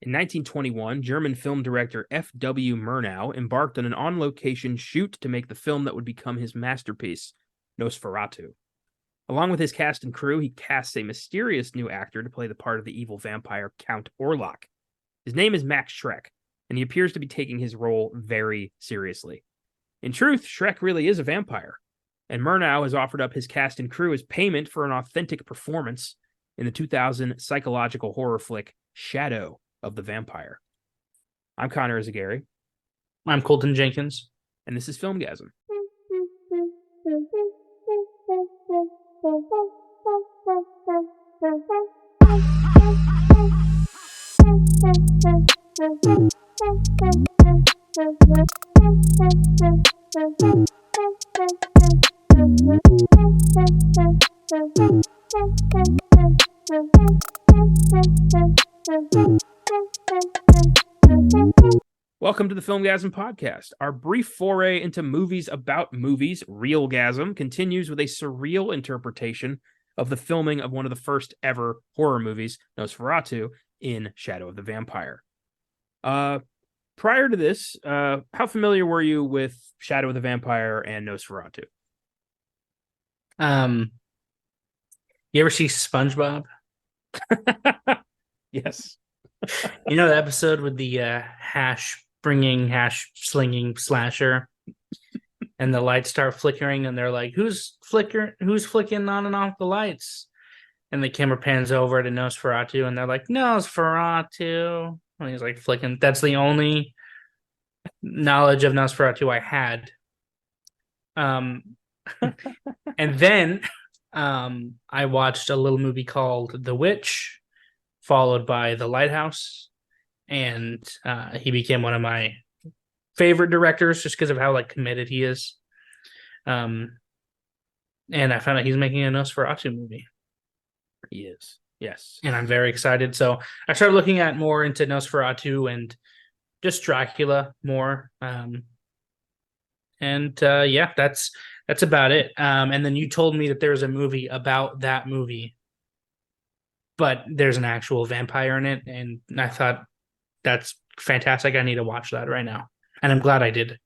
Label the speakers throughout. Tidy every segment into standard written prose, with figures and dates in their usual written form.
Speaker 1: In 1921, German film director F.W. Murnau embarked on an on-location shoot to make the film that would become his masterpiece, Nosferatu. Along with his cast and crew, he casts a mysterious new actor to play the part of the evil vampire Count Orlok. His name is Max Schreck, and he appears to be taking his role very seriously. In truth, Schreck really is a vampire, and Murnau has offered up his cast and crew as payment for an authentic performance in the 2000 psychological horror flick Shadow of the Vampire. I'm Connor Eyzaguirre.
Speaker 2: I'm Colton Jenkins.
Speaker 1: And this is Filmgazm. Welcome to the Filmgazm podcast. Our brief foray into movies about movies, REELGAZM, continues with a surreal interpretation of the filming of one of the first ever horror movies, NOSFERATU, in Shadow of the Vampire. Prior to this, how familiar were you with Shadow of the Vampire and NOSFERATU?
Speaker 2: You ever see SpongeBob?
Speaker 1: Yes.
Speaker 2: You know the episode with the hash slinging slasher, and the lights start flickering, and they're like, "Who's flicking on and off the lights?" And the camera pans over to Nosferatu, and they're like, "Nosferatu," and he's like flicking. That's the only knowledge of Nosferatu I had. And then I watched a little movie called The Witch, followed by The Lighthouse, and he became one of my favorite directors just because of how committed he is. And I found out he's making a Nosferatu movie.
Speaker 1: He is, yes,
Speaker 2: and I'm very excited. So I started looking at more into Nosferatu and just Dracula more. Yeah, that's about it. And then you told me that there's a movie about that movie, but there's an actual vampire in it, and I thought that's fantastic. I need to watch that right now, and I'm glad I did.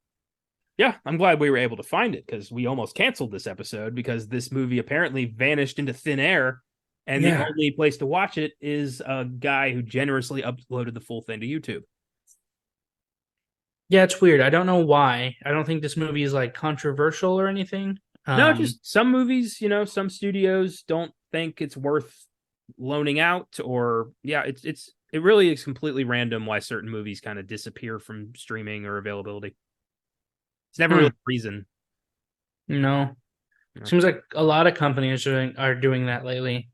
Speaker 1: Yeah, I'm glad we were able to find it, because we almost canceled this episode because this movie apparently vanished into thin air, and the only place to watch it is a guy who generously uploaded the full thing to YouTube.
Speaker 2: Yeah, it's weird. I don't know why. I don't think this movie is controversial or anything.
Speaker 1: No, just some movies, some studios don't think it's worth loaning out, or it really is completely random why certain movies kind of disappear from streaming or availability. It's never really a reason.
Speaker 2: No. Seems like a lot of companies are doing that lately,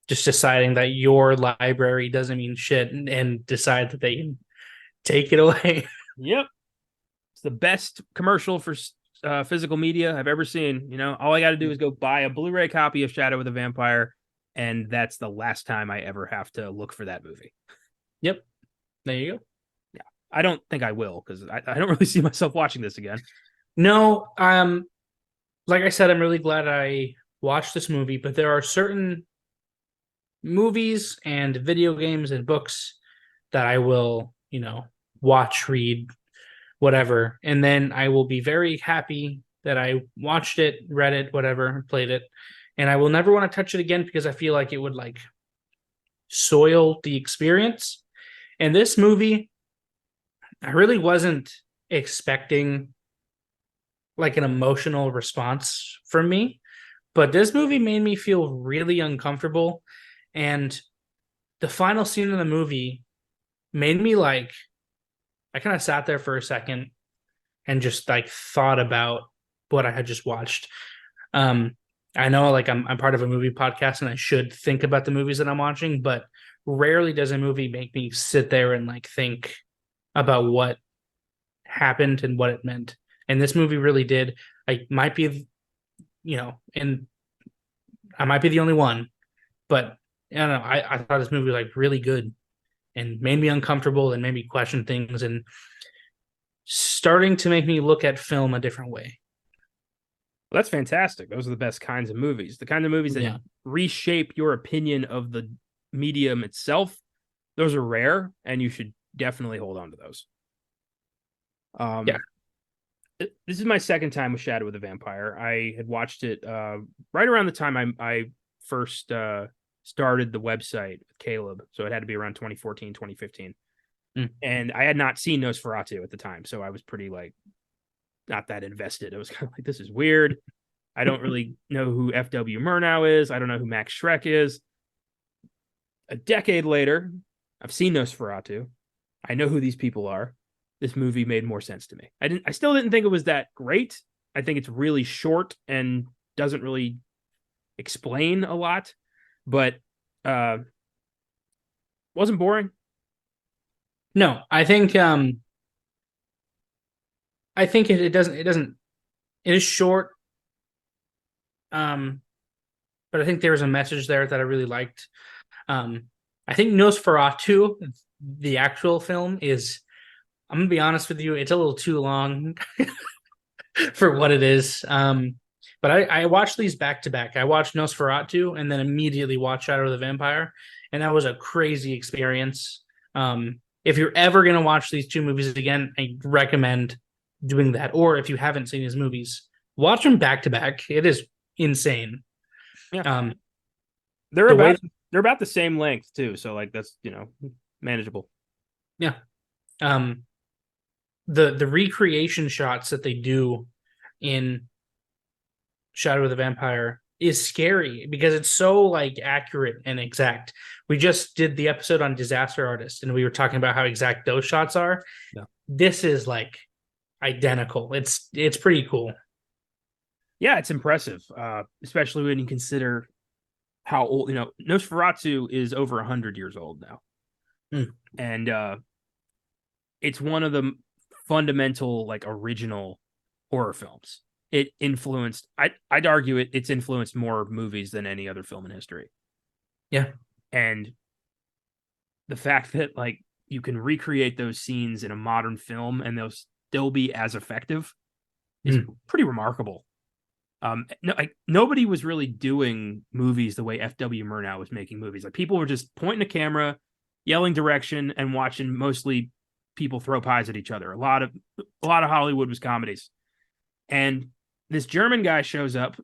Speaker 2: just deciding that your library doesn't mean shit and decide that they can take it away.
Speaker 1: Yep. It's the best commercial for physical media I've ever seen. All I got to do is go buy a Blu-ray copy of Shadow of the Vampire, and that's the last time I ever have to look for that movie.
Speaker 2: Yep. There you go.
Speaker 1: Yeah. I don't think I will, because I don't really see myself watching this again.
Speaker 2: No. Like I said, I'm really glad I watched this movie, but there are certain movies and video games and books that I will, watch, read, whatever, and then I will be very happy that I watched it, read it, whatever, played it, and I will never want to touch it again because I feel like it would soil the experience. And this movie, I really wasn't expecting an emotional response from me, but this movie made me feel really uncomfortable, and the final scene of the movie made me I kind of sat there for a second and just thought about what I had just watched. I know I'm part of a movie podcast and I should think about the movies that I'm watching, but rarely does a movie make me sit there and think about what happened and what it meant. And this movie really did. I might be, and I might be the only one, but I don't know. I thought this movie was really good and made me uncomfortable and made me question things and starting to make me look at film a different way.
Speaker 1: Well, that's fantastic. Those are the best kinds of movies. The kind of movies that reshape your opinion of the medium itself, those are rare, and you should definitely hold on to those.
Speaker 2: Yeah.
Speaker 1: This is my second time with Shadow of the Vampire. I had watched it right around the time I first started the website with Caleb, so it had to be around 2014, 2015. And I had not seen Nosferatu at the time, so I was pretty like not that invested. I was kind of like, this is weird. I don't really know who F.W. Murnau is. I don't know who Max Schreck is. A decade later, I've seen Nosferatu. I know who these people are. This movie made more sense to me. I still didn't think it was that great. I think it's really short and doesn't really explain a lot, but wasn't boring.
Speaker 2: No, I think it doesn't it is short. But I think there was a message there that I really liked. I think Nosferatu, the actual film, is, I'm gonna be honest with you, it's a little too long for what it is. But I watched these back to back. I watched Nosferatu and then immediately watched Shadow of the Vampire, and that was a crazy experience. If you're ever gonna watch these two movies again, I recommend doing that. Or if you haven't seen these movies, watch them back to back. It is insane.
Speaker 1: Yeah. They're about the same length too, so like that's manageable.
Speaker 2: Yeah. The recreation shots that they do in Shadow of the Vampire is scary because it's so like accurate and exact. We just did the episode on Disaster Artist, and we were talking about how exact those shots are.
Speaker 1: Yeah.
Speaker 2: This is like identical. It's pretty cool.
Speaker 1: Yeah, it's impressive, especially when you consider how old, Nosferatu is over 100 years old now. And it's one of the fundamental, like, original horror films. It influenced, I'd argue it's influenced more movies than any other film in history.
Speaker 2: Yeah.
Speaker 1: And the fact that, like, you can recreate those scenes in a modern film and they'll still be as effective is pretty remarkable. Nobody was really doing movies the way F.W. Murnau was making movies. Like, people were just pointing a camera, yelling direction, and watching mostly people throw pies at each other. A lot of Hollywood was comedies. And this German guy shows up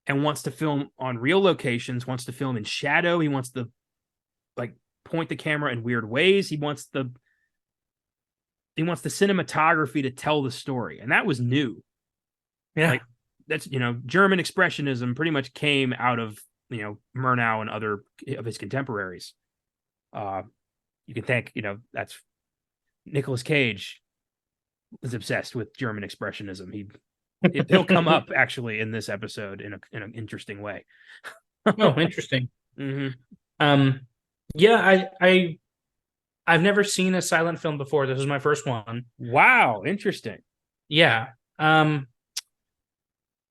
Speaker 1: and wants to film on real locations, wants to film in shadow. He wants to, like, point the camera in weird ways. He wants the cinematography to tell the story. And that was new.
Speaker 2: Yeah.
Speaker 1: Like, that's, German expressionism pretty much came out of, Murnau and other of his contemporaries. You can thank, that's Nicolas Cage is obsessed with German expressionism. He'll come up actually in this episode in an interesting way.
Speaker 2: Oh, interesting.
Speaker 1: Mm-hmm.
Speaker 2: Yeah, I've never seen a silent film before. This is my first one.
Speaker 1: Wow, interesting.
Speaker 2: Yeah.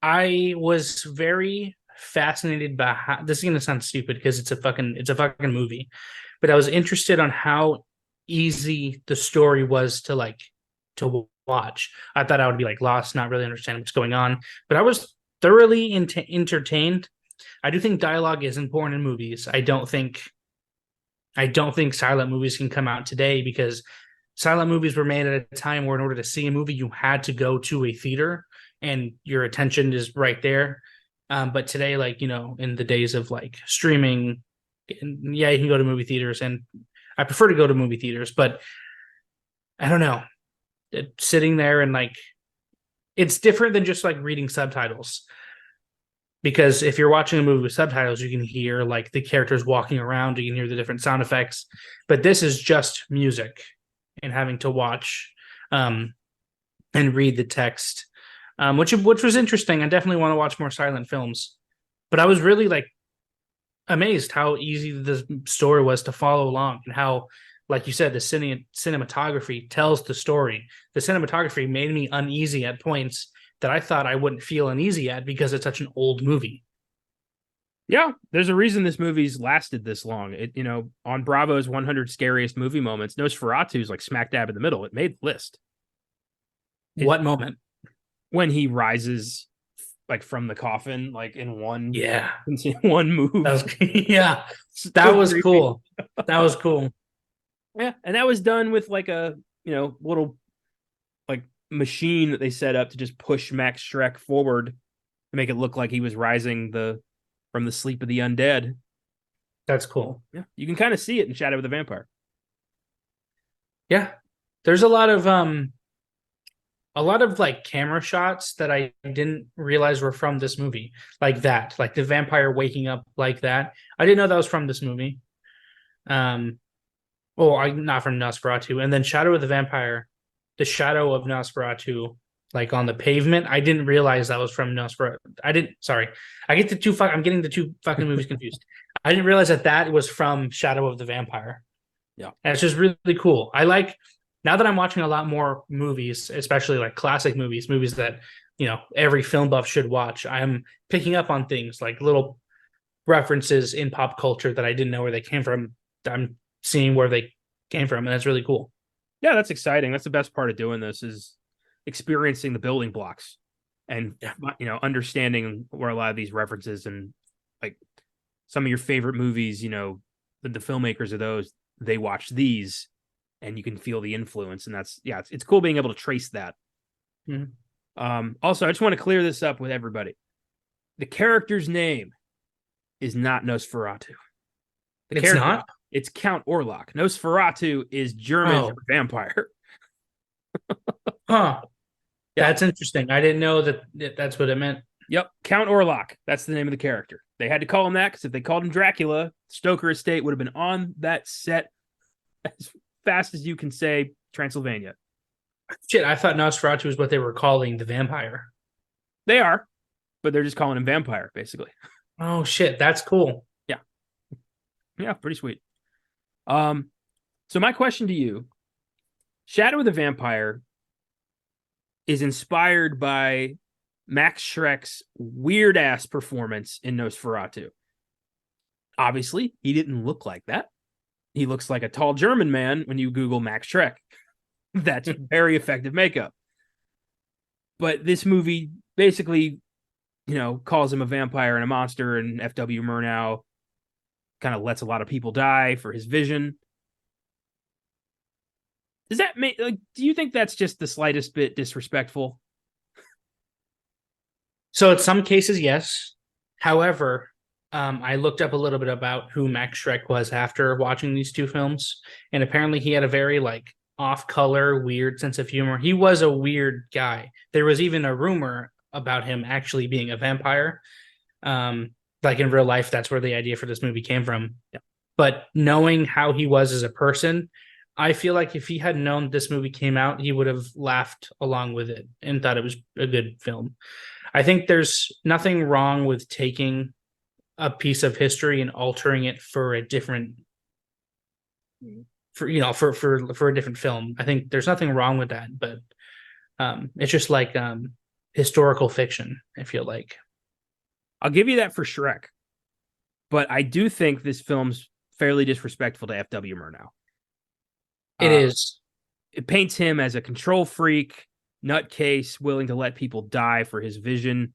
Speaker 2: I was very fascinated by how, this is gonna sound stupid because it's a fucking movie, but I was interested on how easy the story was to watch. I thought I would be like lost, not really understanding what's going on, but I was thoroughly entertained. I do think dialogue is important in movies. I don't think silent movies can come out today because silent movies were made at a time where in order to see a movie, you had to go to a theater and your attention is right there. But today, like, in the days of like streaming, yeah, you can go to movie theaters, and I prefer to go to movie theaters, but I don't know. Sitting there and like, it's different than just like reading subtitles. Because if you're watching a movie with subtitles, you can hear like the characters walking around, you can hear the different sound effects. But this is just music and having to watch and read the text, which was interesting. I definitely want to watch more silent films. But I was really like amazed how easy the story was to follow along and how, like you said, the cinematography tells the story. The cinematography made me uneasy at points that I thought I wouldn't feel uneasy at because it's such an old movie.
Speaker 1: Yeah, there's a reason this movie's lasted this long. It, on Bravo's 100 Scariest Movie Moments, Nosferatu's like smack dab in the middle. It made the list.
Speaker 2: What moment?
Speaker 1: When he rises like from the coffin, like in one
Speaker 2: Yeah.
Speaker 1: one move.
Speaker 2: That was, yeah, that was cool. That was cool.
Speaker 1: Yeah, and that was done with like a little like machine that they set up to just push Max Shrek forward to make it look like he was rising from the sleep of the undead.
Speaker 2: That's cool.
Speaker 1: Yeah, you can kind of see it in Shadow of the Vampire.
Speaker 2: Yeah. There's a lot of like camera shots that I didn't realize were from this movie. Like that. Like the vampire waking up like that. I didn't know that was from this movie. Not from Nosferatu. And then Shadow of the Vampire, the shadow of Nosferatu, like on the pavement. I didn't realize that was from Nosferatu. Sorry. I'm getting the two fucking movies confused. I didn't realize that was from Shadow of the Vampire.
Speaker 1: Yeah.
Speaker 2: And it's just really cool. Now that I'm watching a lot more movies, especially like classic movies that, every film buff should watch, I'm picking up on things like little references in pop culture that I didn't know where they came from. I'm seeing where they came from, and that's really cool.
Speaker 1: Yeah, that's exciting. That's the best part of doing this is experiencing the building blocks and understanding where a lot of these references and like some of your favorite movies, the filmmakers of those, they watch these and you can feel the influence. And it's cool being able to trace that.
Speaker 2: Mm-hmm.
Speaker 1: Also, I just want to clear this up with everybody. The character's name is not Nosferatu.
Speaker 2: It's not?
Speaker 1: It's Count Orlok. Nosferatu is German for vampire.
Speaker 2: Huh. Yeah. That's interesting. I didn't know that's what it meant.
Speaker 1: Yep. Count Orlok. That's the name of the character. They had to call him that because if they called him Dracula, Stoker Estate would have been on that set as fast as you can say Transylvania.
Speaker 2: Shit, I thought Nosferatu was what they were calling the vampire.
Speaker 1: They are, but they're just calling him vampire, basically.
Speaker 2: Oh, shit. That's cool.
Speaker 1: Yeah. Yeah, pretty sweet. So my question to you, Shadow of the Vampire is inspired by Max Shrek's weird ass performance in Nosferatu. Obviously, he didn't look like that. He looks like a tall German man when you Google Max Shrek. That's very effective makeup. But this movie basically, calls him a vampire and a monster, and F.W. Murnau kind of lets a lot of people die for his vision. Does that make do you think that's just the slightest bit disrespectful?
Speaker 2: So in some cases, yes. However, I looked up a little bit about who Max Shrek was after watching these two films, and apparently he had a very off-color, weird sense of humor. He was a weird guy. There was even a rumor about him actually being a vampire. Like in real life, that's where the idea for this movie came from.
Speaker 1: Yeah.
Speaker 2: But knowing how he was as a person, I feel like if he had known this movie came out, he would have laughed along with it and thought it was a good film. I think there's nothing wrong with taking a piece of history and altering it for a different for a different film. I think there's nothing wrong with that, but it's just like historical fiction, I feel like.
Speaker 1: I'll give you that for Shrek, but I do think this film's fairly disrespectful to F.W. Murnau.
Speaker 2: It is.
Speaker 1: It paints him as a control freak, nutcase, willing to let people die for his vision.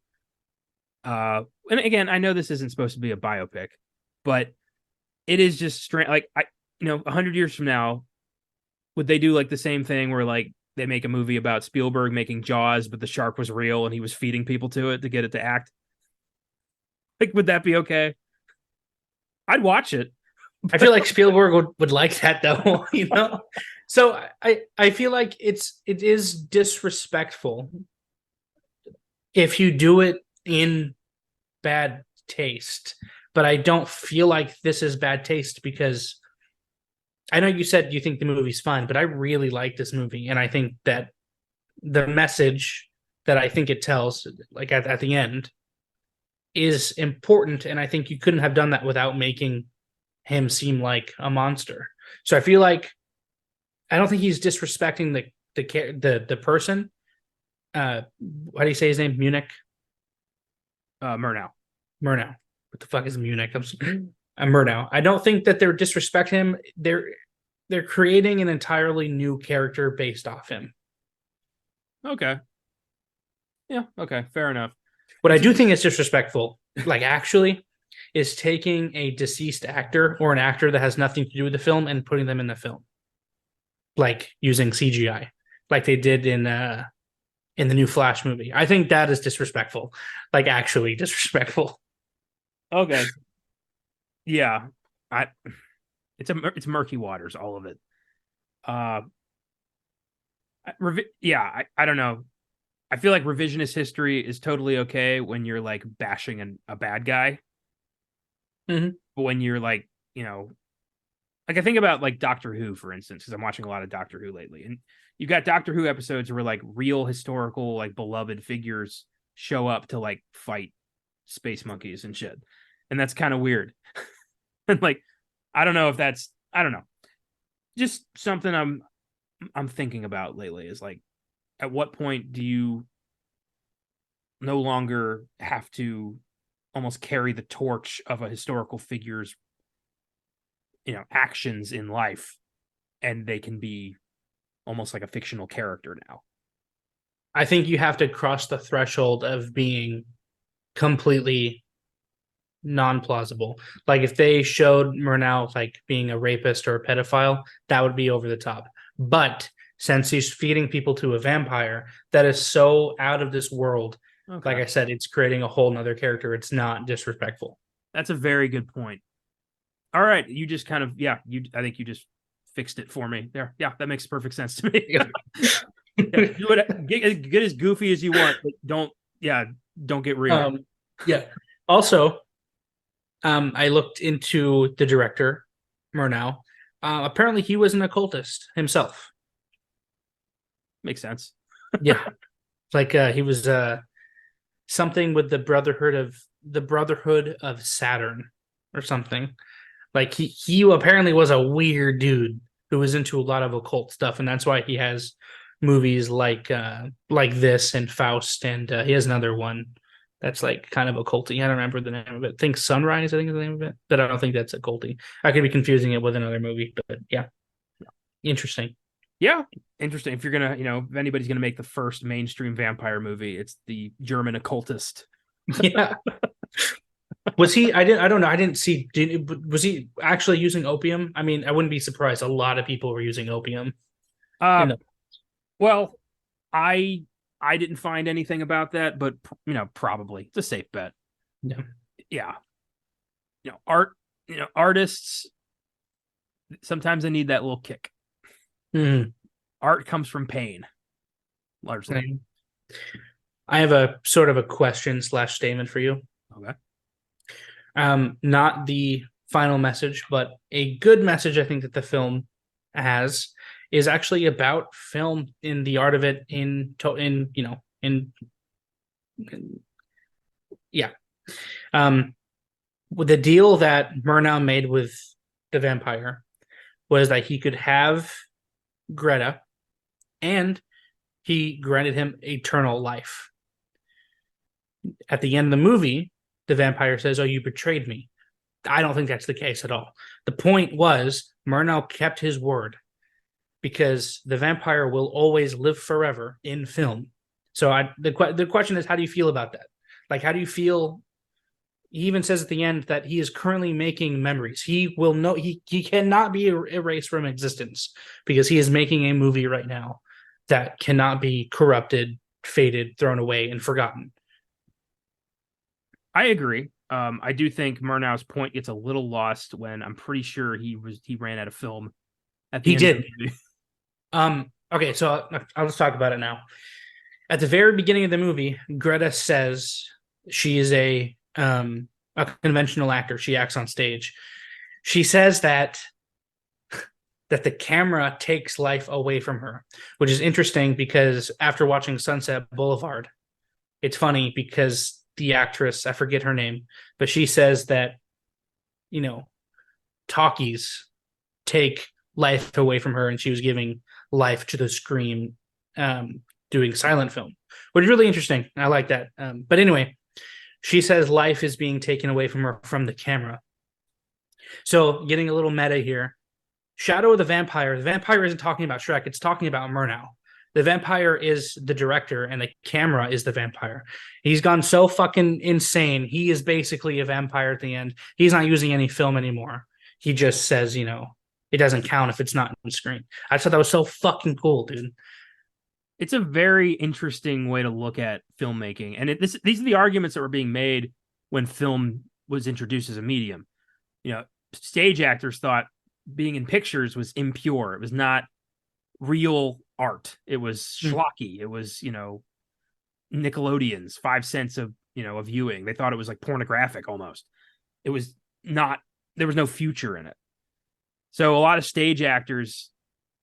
Speaker 1: And again, I know this isn't supposed to be a biopic, but it is just strange. 100 years from now, would they do the same thing where they make a movie about Spielberg making Jaws, but the shark was real and he was feeding people to it to get it to act? Would that be okay? I'd watch it.
Speaker 2: I feel like Spielberg would like that though, So I feel like it is disrespectful if you do it in bad taste, but I don't feel like this is bad taste because I know you said you think the movie's fun, but I really like this movie, and I think that the message that I think it tells, at the end, is important, and I think you couldn't have done that without making him seem like a monster. So I feel like I don't think he's disrespecting the person. How do you say his name? Munich?
Speaker 1: Murnau.
Speaker 2: Murnau. What the fuck is Munich? I'm Murnau. I don't think that they're disrespecting him. They're creating an entirely new character based off him.
Speaker 1: Okay. Yeah, okay, fair enough.
Speaker 2: What I do think is disrespectful, actually, is taking a deceased actor or an actor that has nothing to do with the film and putting them in the film. like using CGI, like they did in the new Flash movie. I think that is disrespectful, like actually disrespectful.
Speaker 1: Okay. Yeah. I it's murky waters, all of it. Uh I don't know. I feel like revisionist history is totally okay when you're like bashing a bad guy.
Speaker 2: Mhm.
Speaker 1: But when you're like, like I think about like Doctor Who, for instance, because I'm watching a lot of Doctor Who lately. And you've got Doctor Who episodes where like real historical, like beloved figures show up to like fight space monkeys and shit. And that's kind of weird. And like, I don't know if that's I don't know. Just something I'm thinking about lately is like at what point do you no longer have to almost carry the torch of a historical figure's actions in life, and they can be almost like a fictional character now.
Speaker 2: I think you have to cross the threshold of being completely non-plausible. Like if they showed Murnau like being a rapist or a pedophile, that would be over the top. But since he's feeding people to a vampire, that is so out of this world.
Speaker 1: Okay.
Speaker 2: Like I said, it's creating a whole nother character. It's not disrespectful.
Speaker 1: That's a very good point. All right, you just kind of I think you just fixed it for me there. Yeah, that makes perfect sense to me. Yeah, do it. Get as goofy as you want, but don't get real.
Speaker 2: Yeah. Also, I looked into the director, Murnau. Apparently, he was an occultist himself.
Speaker 1: Makes sense.
Speaker 2: Yeah, like he was something with the Brotherhood of Saturn or something. Like he apparently was a weird dude who was into a lot of occult stuff, and that's why he has movies like this and Faust, and he has another one that's like kind of occulty. I don't remember the name of it. I think Sunrise, I think is the name of it, but I don't think that's occulty. I could be confusing it with another movie, but yeah, interesting.
Speaker 1: Yeah, interesting. If you're gonna, if anybody's gonna make the first mainstream vampire movie, it's the German occultist.
Speaker 2: Yeah. Was he? I don't know. I didn't see. Was he actually using opium? I mean, I wouldn't be surprised. A lot of people were using opium.
Speaker 1: Well, I didn't find anything about that, but probably it's a safe bet.
Speaker 2: Yeah.
Speaker 1: Yeah. Artists sometimes they need that little kick.
Speaker 2: Mm.
Speaker 1: Art comes from pain, largely.
Speaker 2: I have a sort of a question / statement for you.
Speaker 1: Okay.
Speaker 2: Not the final message, but a good message I think that the film has is actually about film in the art of it with the deal that Murnau made with the vampire was that he could have Greta and he granted him eternal life. At the end of the movie, the vampire says, "Oh, you betrayed me." I don't think that's the case at all. The point was Murnau kept his word because the vampire will always live forever in film. So the question is, how do you feel about that? Like, how do you feel? He even says at the end that he is currently making memories. He will know he cannot be erased from existence because he is making a movie right now that cannot be corrupted, faded, thrown away, and forgotten.
Speaker 1: I agree. I do think Murnau's point gets a little lost when I'm pretty sure he ran out of film at the
Speaker 2: He
Speaker 1: end
Speaker 2: did.
Speaker 1: of the movie.
Speaker 2: Okay, so I'll just talk about it now. At the very beginning of the movie, Greta says she is a conventional actor. She acts on stage. She says that the camera takes life away from her, which is interesting because after watching Sunset Boulevard, it's funny because the actress, I forget her name, but she says that, talkies take life away from her and she was giving life to the screen doing silent film, which is really interesting. I like that. But anyway, she says life is being taken away from her from the camera. So getting a little meta here, Shadow of the Vampire isn't talking about Shrek, it's talking about Murnau. The vampire is the director and the camera is the vampire. He's gone so fucking insane. He is basically a vampire at the end. He's not using any film anymore. He just says, it doesn't count if it's not on screen. I thought that was so fucking cool, dude.
Speaker 1: It's a very interesting way to look at filmmaking, and these are the arguments that were being made when film was introduced as a medium. You know, stage actors thought being in pictures was impure. It was not real art. It was schlocky. It was, Nickelodeon's 5 cents of a viewing. They thought it was like pornographic almost. It was not. There was no future in it. So a lot of stage actors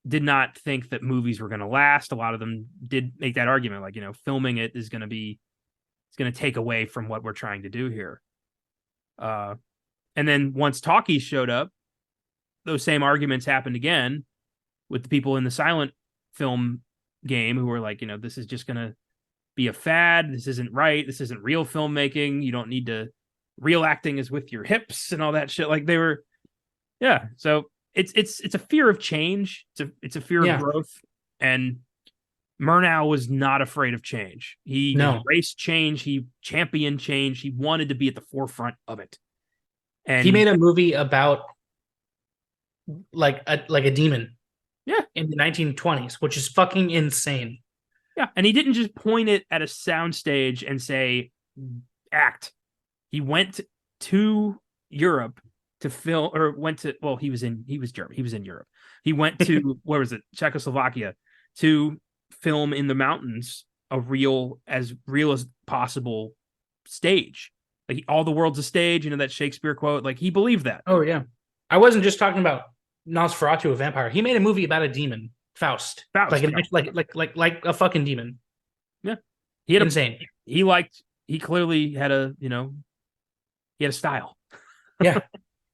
Speaker 1: did not think that movies were going to last. A lot of them did make that argument, like, filming it is going to be, it's going to take away from what we're trying to do here. And then once talkies showed up, those same arguments happened again with the people in the silent film game who were like, this is just going to be a fad. This isn't right. This isn't real filmmaking. You don't need to, real acting is with your hips and all that shit. Like they were, yeah. So it's a fear of change. It's a fear of growth. And Murnau was not afraid of change. He embraced change. He championed change. He wanted to be at the forefront of it. And
Speaker 2: he made a movie about like a demon.
Speaker 1: Yeah.
Speaker 2: In the 1920s, which is fucking insane.
Speaker 1: Yeah. And he didn't just point it at a soundstage and say, act. He went to Europe to film, or went to, well, he was German. He was in Europe. He went to, where was it? Czechoslovakia, to film in the mountains a real as possible stage. Like all the world's a stage, that Shakespeare quote, like he believed that.
Speaker 2: Oh yeah. I wasn't just talking about Nosferatu, a vampire. He made a movie about a demon, Faust. Like a fucking demon.
Speaker 1: Yeah. He had
Speaker 2: insane.
Speaker 1: He clearly had a style.
Speaker 2: Yeah.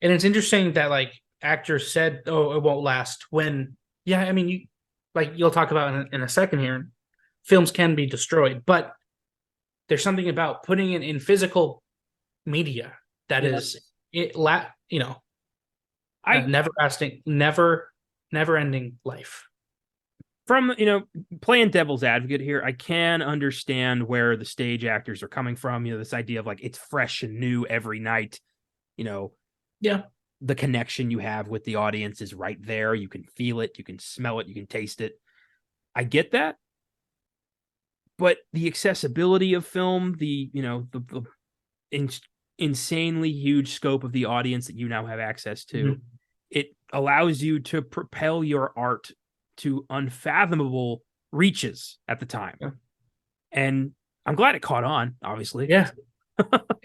Speaker 2: And it's interesting that like actors said, "Oh, it won't last." When, I mean, you'll talk about in a second here, films can be destroyed, but there's something about putting it in physical media that is never ending life.
Speaker 1: From playing devil's advocate here, I can understand where the stage actors are coming from. This idea of like it's fresh and new every night. The connection you have with the audience is right there. You can feel it, you can smell it, you can taste it. I get that. But the accessibility of film, the insanely huge scope of the audience that you now have access to, it allows you to propel your art to unfathomable reaches at the time. Yeah. And I'm glad it caught on, obviously.
Speaker 2: Yeah.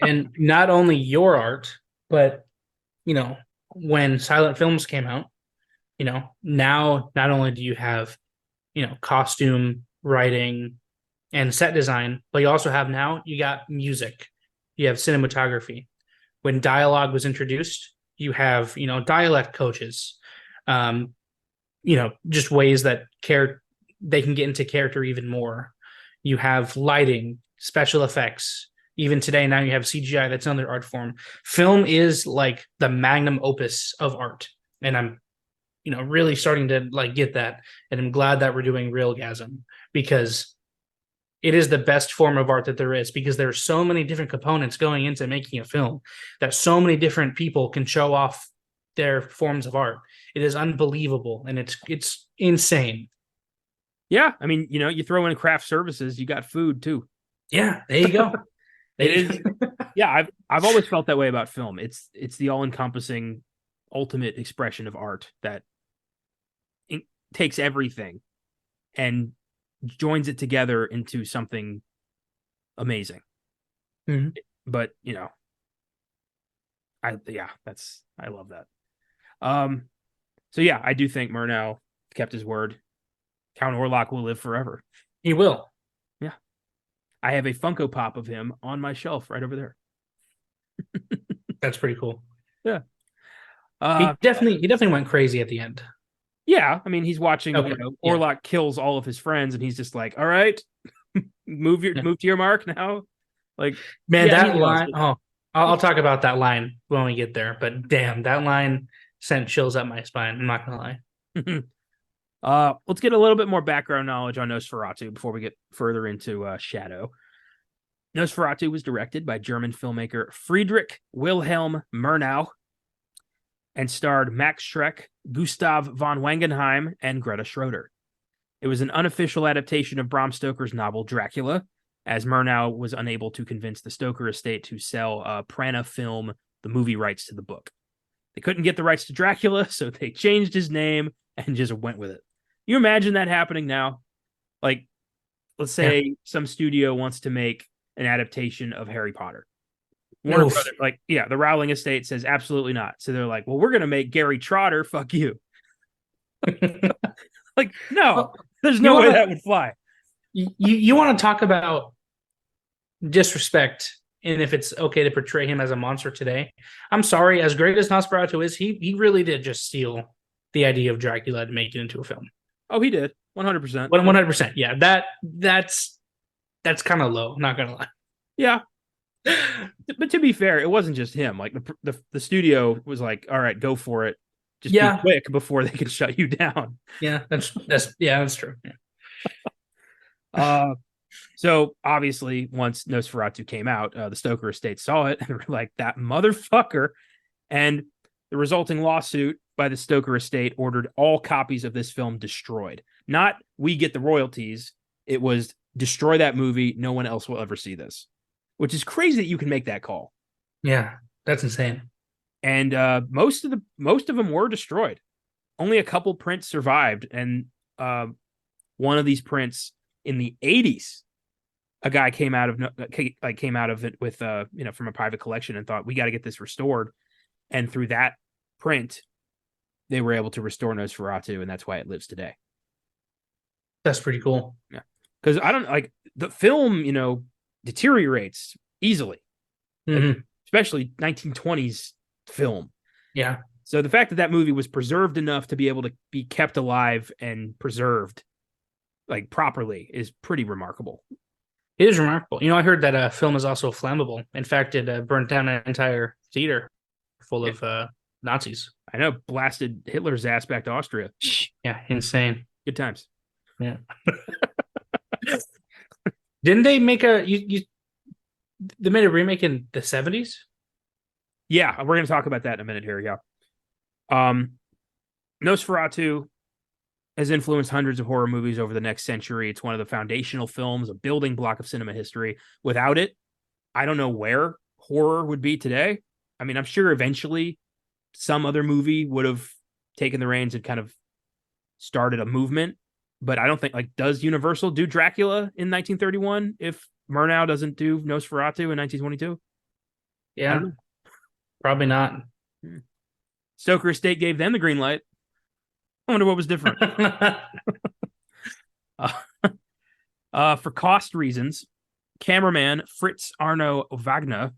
Speaker 2: And not only your art, but when silent films came out, now not only do you have costume writing and set design, but you also have you got music, you have cinematography. When dialogue was introduced, you have dialect coaches, just ways that they can get into character even more. You have lighting, special effects. Even today, now you have CGI. That's another art form. Film is like the magnum opus of art, and I'm, really starting to like get that. And I'm glad that we're doing REELGAZM, because it is the best form of art that there is. Because there are so many different components going into making a film that so many different people can show off their forms of art. It is unbelievable, and it's insane.
Speaker 1: Yeah, I mean, you throw in craft services, you got food too.
Speaker 2: Yeah, there you go.
Speaker 1: It is. Yeah, I've always felt that way about film. It's the all-encompassing, ultimate expression of art that takes everything and joins it together into something amazing.
Speaker 2: Mm-hmm.
Speaker 1: But I love that. So yeah, I do think Murnau kept his word. Count Orlok will live forever.
Speaker 2: He will.
Speaker 1: Yeah. I have a Funko Pop of him on my shelf right over there.
Speaker 2: That's pretty cool.
Speaker 1: Yeah.
Speaker 2: He definitely went crazy at the end.
Speaker 1: Yeah. I mean, he's watching, Orlok kills all of his friends, and he's just like, all right, move to your mark now. Like,
Speaker 2: man, that line. Oh, I'll talk about that line when we get there. But damn, that line sent chills up my spine. I'm not gonna
Speaker 1: lie. Let's get a little bit more background knowledge on Nosferatu before we get further into Shadow. Nosferatu was directed by German filmmaker Friedrich Wilhelm Murnau. and starred Max Schreck, Gustav von Wangenheim, and Greta Schroeder. It was an unofficial adaptation of Bram Stoker's novel Dracula, as Murnau was unable to convince the Stoker estate to sell Prana Film the movie rights to the book. They couldn't get the rights to Dracula, so they changed his name and just went with it. You imagine that happening now? Like, let's say some studio wants to make an adaptation of Harry Potter. Warner Brothers, like, yeah, the Rowling estate says absolutely not. So they're like, well, we're going to make Gary Trotter. Fuck you. Like, no, there's no way that would fly.
Speaker 2: You want to talk about disrespect and if it's okay to portray him as a monster today? I'm sorry, as great as Nosferatu is, he really did just steal the idea of Dracula to make it into a film.
Speaker 1: Oh, he did. 100%.
Speaker 2: 100%. Yeah, that's kind of low, not gonna lie.
Speaker 1: Yeah. But to be fair, it wasn't just him. Like the studio was like, all right, go for it. Just be quick before they can shut you down.
Speaker 2: Yeah, that's true.
Speaker 1: Yeah. So obviously, once Nosferatu came out, the Stoker estate saw it and were like, that motherfucker. And the resulting lawsuit by the Stoker estate ordered all copies of this film destroyed. Not we get the royalties. It was destroy that movie. No one else will ever see this, which is crazy that you can make that call.
Speaker 2: Yeah, that's insane.
Speaker 1: And most of them were destroyed. Only a couple prints survived, and one of these prints in the 80s, a guy came out of it with from a private collection and thought, we got to get this restored. And through that print, they were able to restore Nosferatu, and that's why it lives today.
Speaker 2: That's pretty cool.
Speaker 1: Yeah, because I don't like the film. Deteriorates easily, especially 1920s film.
Speaker 2: Yeah.
Speaker 1: So the fact that movie was preserved enough to be able to be kept alive and preserved like properly is pretty remarkable.
Speaker 2: It is remarkable. I heard that film is also flammable. In fact, it burnt down an entire theater full of Nazis.
Speaker 1: I know, blasted Hitler's ass back to Austria.
Speaker 2: Yeah, insane.
Speaker 1: Good times.
Speaker 2: Yeah. Didn't they make they made a remake in the 70s?
Speaker 1: Yeah, we're going to talk about that in a minute here. Yeah. Nosferatu has influenced hundreds of horror movies over the next century. It's one of the foundational films, a building block of cinema history. Without it, I don't know where horror would be today. I mean, I'm sure eventually some other movie would have taken the reins and kind of started a movement, but I don't think, does Universal do Dracula in 1931 if Murnau doesn't do Nosferatu in 1922?
Speaker 2: Yeah, probably not.
Speaker 1: Stoker Estate gave them the green light. I wonder what was different. For cost reasons, cameraman Fritz Arno Wagner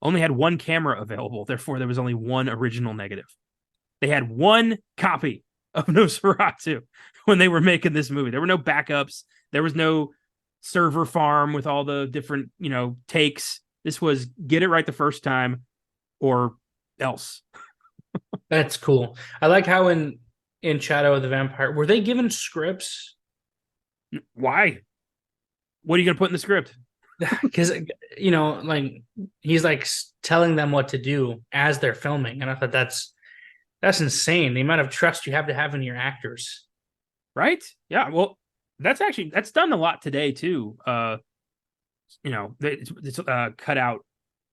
Speaker 1: only had one camera available. Therefore, there was only one original negative. They had one copy of Nosferatu when they were making this movie. There were no backups. There was no server farm with all the different, takes. This was get it right the first time or else.
Speaker 2: That's cool. I like how in Shadow of the Vampire, were they given scripts?
Speaker 1: Why? What are you going to put in the script?
Speaker 2: Because, he's telling them what to do as they're filming. And I thought that's insane. The amount of trust you have to have in your actors.
Speaker 1: Right? Yeah. Well, that's done a lot today too. It's cut out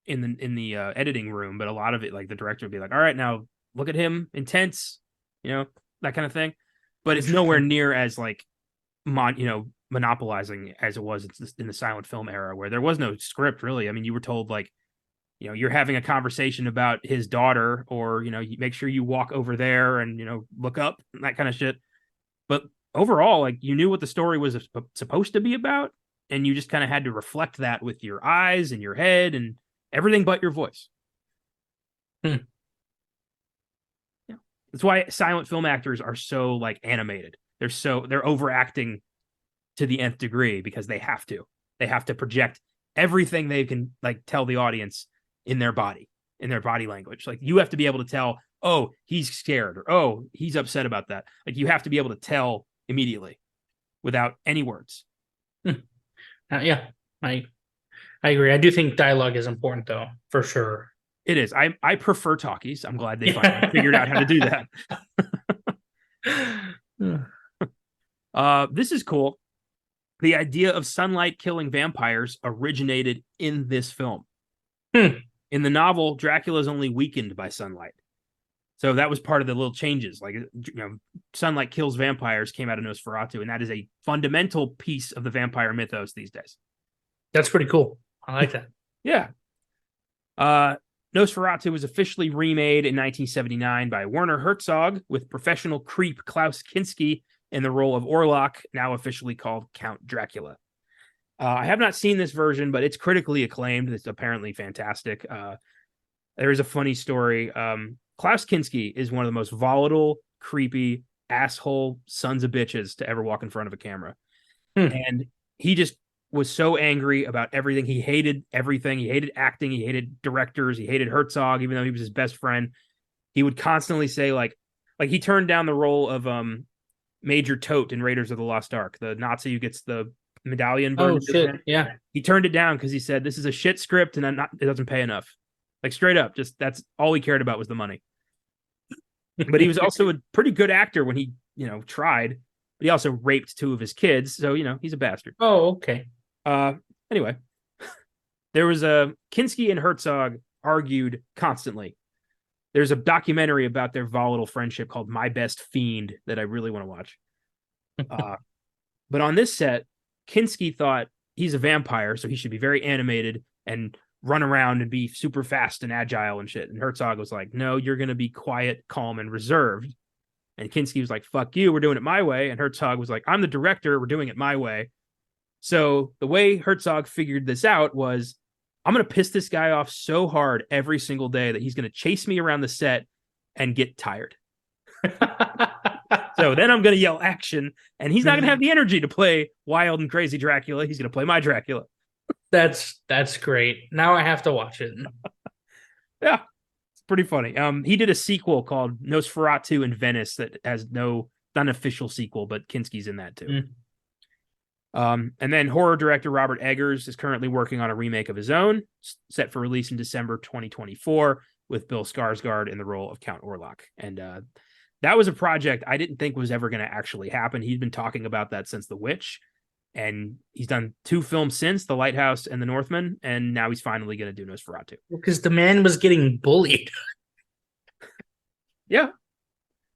Speaker 1: in the editing room, but a lot of it, the director would be like, all right, now look at him, intense, that kind of thing. But it's nowhere near as monopolizing as it was in the silent film era, where there was no script really. I mean, you were told you're having a conversation about his daughter, or you make sure you walk over there and look up, that kind of shit. But overall, you knew what the story was supposed to be about, and you just kind of had to reflect that with your eyes and your head and everything but your voice. Yeah, that's why silent film actors are so animated. They're overacting to the nth degree because they have to project everything they can tell the audience in their body language. You have to be able to tell, oh, he's scared, or oh, he's upset about that. You have to be able to tell immediately without any words.
Speaker 2: Yeah, I agree. I do think dialogue is important though, for sure.
Speaker 1: It is. I prefer talkies. I'm glad they finally figured out how to do that. This is cool. The idea of sunlight killing vampires originated in this film. In the novel, Dracula is only weakened by sunlight. So that was part of the little changes. Like, sunlight kills vampires came out of Nosferatu, and that is a fundamental piece of the vampire mythos these days.
Speaker 2: That's pretty cool. I like that.
Speaker 1: Yeah. Nosferatu was officially remade in 1979 by Werner Herzog with professional creep Klaus Kinski in the role of Orlok, now officially called Count Dracula. I have not seen this version, but it's critically acclaimed. It's apparently fantastic. There is a funny story. Klaus Kinski is one of the most volatile, creepy, asshole sons of bitches to ever walk in front of a camera. And he just was so angry about everything. He hated everything. He hated acting. He hated directors. He hated Herzog, even though he was his best friend. He would constantly say, like he turned down the role of Major Tote in Raiders of the Lost Ark, the Nazi who gets the medallion.
Speaker 2: Oh, shit. Yeah.
Speaker 1: He turned it down because he said, this is a shit script and it doesn't pay enough. Like, straight up, just that's all he cared about was the money. But he was also a pretty good actor when he, tried. But he also raped 2 of his kids. So, he's a bastard.
Speaker 2: Oh, okay.
Speaker 1: Anyway, there was a Kinski and Herzog argued constantly. There's a documentary about their volatile friendship called My Best Fiend that I really want to watch. But on this set, Kinski thought he's a vampire, so he should be very animated and run around and be super fast and agile and shit. And Herzog was like, no, you're going to be quiet, calm, and reserved. And Kinski was like, fuck you, we're doing it my way. And Herzog was like, I'm the director, we're doing it my way. So the way Herzog figured this out was, I'm going to piss this guy off so hard every single day that he's going to chase me around the set and get tired. So then I'm going to yell action, and he's not going to have the energy to play wild and crazy Dracula. He's going to play my Dracula.
Speaker 2: That's great. Now I have to watch it.
Speaker 1: Yeah, it's pretty funny. He did a sequel called Nosferatu in Venice that has not an official sequel, but Kinski's in that too. And then horror director Robert Eggers is currently working on a remake of his own, set for release in December 2024, with Bill Skarsgård in the role of Count Orlok. And that was a project I didn't think was ever going to actually happen. He'd been talking about that since The Witch, and he's done 2 films since, The Lighthouse and The Northman, and now he's finally going to do Nosferatu.
Speaker 2: Because the man was getting bullied.
Speaker 1: Yeah.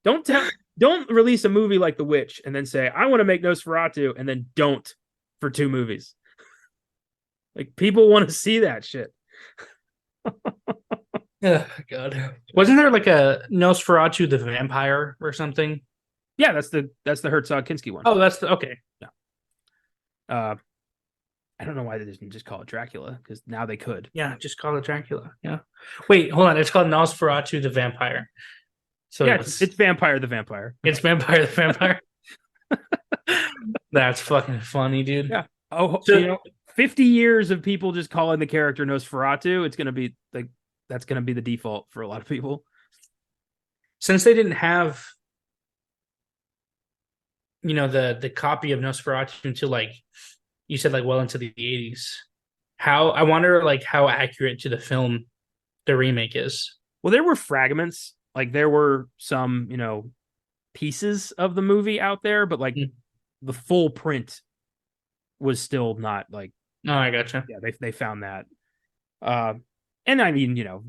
Speaker 1: Don't release a movie like The Witch and then say, I want to make Nosferatu, and then don't for 2 movies. Like, people want to see that shit.
Speaker 2: Oh, God. Wasn't there like a Nosferatu the Vampire or something?
Speaker 1: Yeah, that's the Herzog Kinski one.
Speaker 2: Oh, that's okay.
Speaker 1: Yeah. I don't know why they didn't just call it Dracula, because now they could.
Speaker 2: Yeah, just call it Dracula. Yeah. Wait, hold on. It's called Nosferatu the Vampire. So
Speaker 1: yeah, it's Vampire the Vampire.
Speaker 2: It's Vampire the Vampire. That's fucking funny, dude.
Speaker 1: Yeah. Oh, so, 50 years of people just calling the character Nosferatu, it's going to be like, that's going to be the default for a lot of people.
Speaker 2: Since they didn't have, the copy of Nosferatu until, like, you said, like, well into the 80s. I wonder, like, how accurate to the film the remake is.
Speaker 1: Well, there were fragments. Like, there were some, pieces of the movie out there, but, like, the full print was still not, like...
Speaker 2: Oh, I gotcha.
Speaker 1: Yeah, they found that. And, I mean,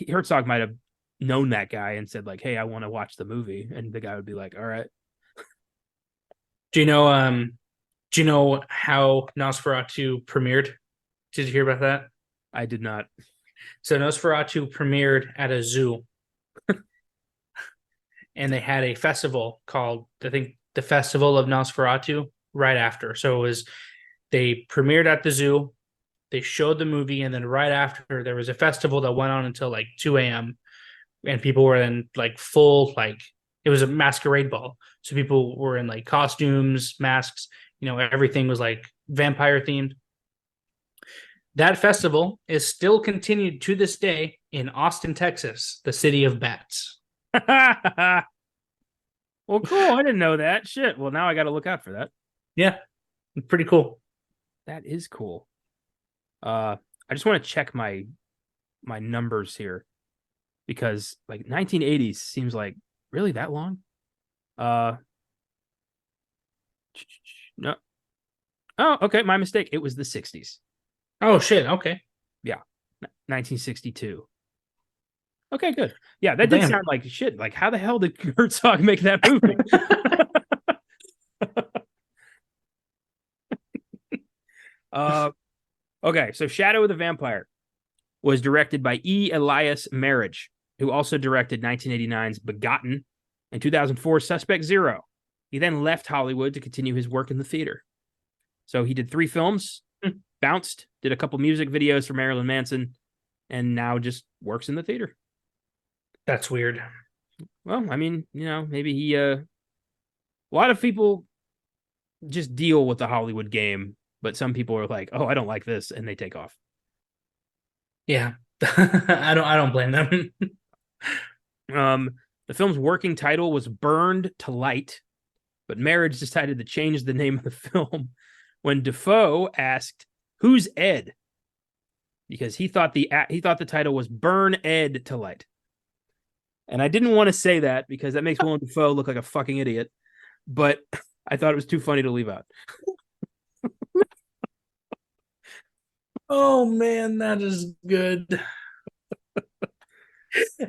Speaker 1: Herzog might have known that guy and said, like, hey, I want to watch the movie. And the guy would be like, all right.
Speaker 2: Do you know how Nosferatu premiered? Did you hear about that?
Speaker 1: I did not.
Speaker 2: So Nosferatu premiered at a zoo. And they had a festival called, I think, the Festival of Nosferatu right after. So they premiered at the zoo, they showed the movie, and then right after there was a festival that went on until like 2 a.m. And people were in like full, like, it was a masquerade ball. So people were in like costumes, masks, everything was like vampire themed. That festival is still continued to this day in Austin, Texas, the city of bats.
Speaker 1: Well, cool. I didn't know that. Shit. Well, now I got to look out for that.
Speaker 2: Yeah. Pretty cool.
Speaker 1: That is cool. I just want to check my my numbers here because like 1980s seems like really that long. No. Oh, okay, my mistake. It was the 60s.
Speaker 2: Oh shit. Okay.
Speaker 1: Yeah, 1962. Okay, good. Yeah, that did sound like shit. Like, how the hell did Herzog make that movie? Okay, so Shadow of the Vampire was directed by E. Elias Marriage, who also directed 1989's Begotten and 2004 Suspect Zero. He then left Hollywood to continue his work in the theater. So he did 3 films, bounced, did a couple music videos for Marilyn Manson, and now just works in the theater.
Speaker 2: That's weird.
Speaker 1: Well, I mean, maybe he a lot of people just deal with the Hollywood game, but some people are like, "Oh, I don't like this," and they take off.
Speaker 2: Yeah. I don't blame them.
Speaker 1: The film's working title was Burned to Light, but Marriage decided to change the name of the film when Defoe asked, "Who's Ed?" Because he thought the title was Burn Ed to Light. And I didn't want to say that because that makes Willem Dafoe look like a fucking idiot, but I thought it was too funny to leave out.
Speaker 2: Oh man, that is good.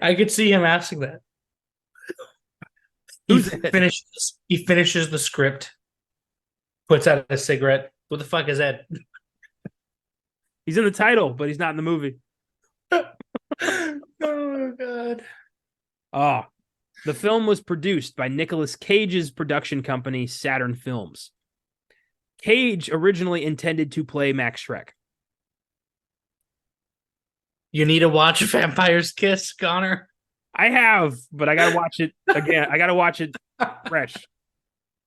Speaker 2: I could see him asking that. He finishes the script, puts out a cigarette. What the fuck is that?
Speaker 1: He's in the title, but he's not in the movie.
Speaker 2: Oh god.
Speaker 1: The film was produced by Nicolas Cage's production company, Saturn Films. Cage originally intended to play Max Schreck.
Speaker 2: You need to watch Vampire's Kiss, Connor.
Speaker 1: I have, but I gotta watch it again. I gotta watch it fresh.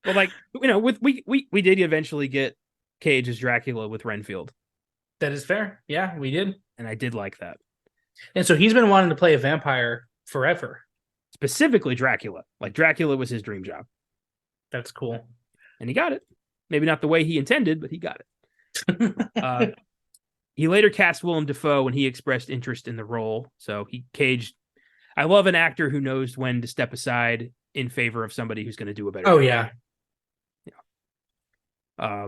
Speaker 1: But like, we did eventually get Cage as Dracula with Renfield.
Speaker 2: That is fair. Yeah, we did.
Speaker 1: And I did like that.
Speaker 2: And so he's been wanting to play a vampire forever.
Speaker 1: Specifically Dracula. Like, Dracula was his dream job.
Speaker 2: That's cool.
Speaker 1: And he got it. Maybe not the way he intended, but he got it. He later cast Willem Dafoe when he expressed interest in the role. So Cage. I love an actor who knows when to step aside in favor of somebody who's going to do a better job.
Speaker 2: Yeah.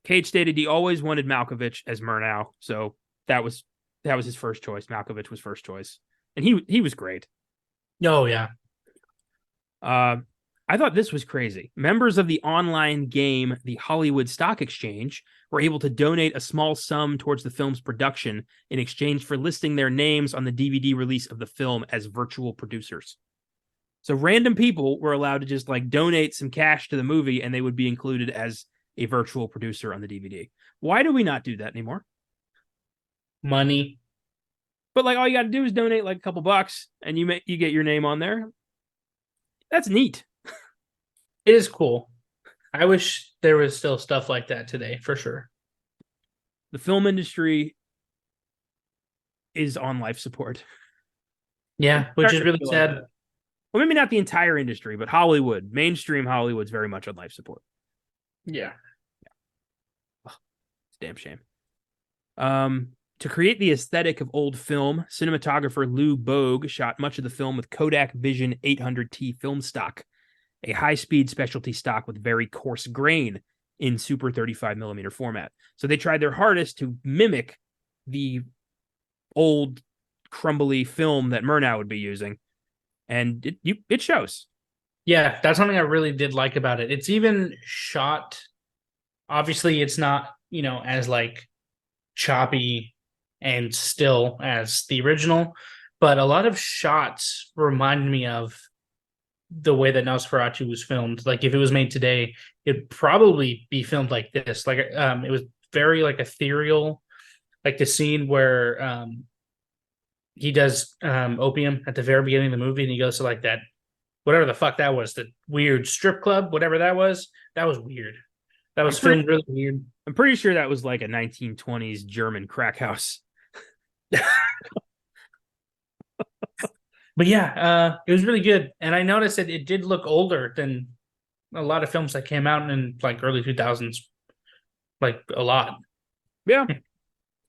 Speaker 1: Cage stated he always wanted Malkovich as Murnau, so that was his first choice. Malkovich was first choice, and he was great.
Speaker 2: Oh yeah.
Speaker 1: I thought this was crazy. Members of the online game, the Hollywood Stock Exchange, were able to donate a small sum towards the film's production in exchange for listing their names on the DVD release of the film as virtual producers. So random people were allowed to just like donate some cash to the movie, and they would be included as a virtual producer on the DVD. Why do we not do that anymore?
Speaker 2: Money.
Speaker 1: But like, all you got to do is donate like a couple bucks, and you get your name on there. That's neat.
Speaker 2: It is cool. I wish there was still stuff like that today, for sure.
Speaker 1: The film industry is on life support.
Speaker 2: Yeah, which is really sad.
Speaker 1: Like, well, maybe not the entire industry, but Hollywood, mainstream Hollywood's very much on life support.
Speaker 2: Yeah.
Speaker 1: Oh, it's a damn shame. To create the aesthetic of old film, cinematographer Lou Bogue shot much of the film with Kodak Vision 800T film stock, a high-speed specialty stock with very coarse grain in super 35mm format. So they tried their hardest to mimic the old crumbly film that Murnau would be using, and it shows.
Speaker 2: Yeah, that's something I really did like about it. It's even shot. Obviously, it's not, as like choppy and still as the original, but a lot of shots remind me of the way that NOSFERATU was filmed. Like if it was made today, it'd probably be filmed like this. Like it was very like ethereal, like the scene where he does opium at the very beginning of the movie, and he goes to like that, whatever the fuck that was, the weird strip club, whatever that was weird. That was filmed really weird.
Speaker 1: I'm pretty sure that was like a 1920s German crack house.
Speaker 2: But yeah, it was really good. And I noticed that it did look older than a lot of films that came out in like early 2000s. Like a lot.
Speaker 1: Yeah.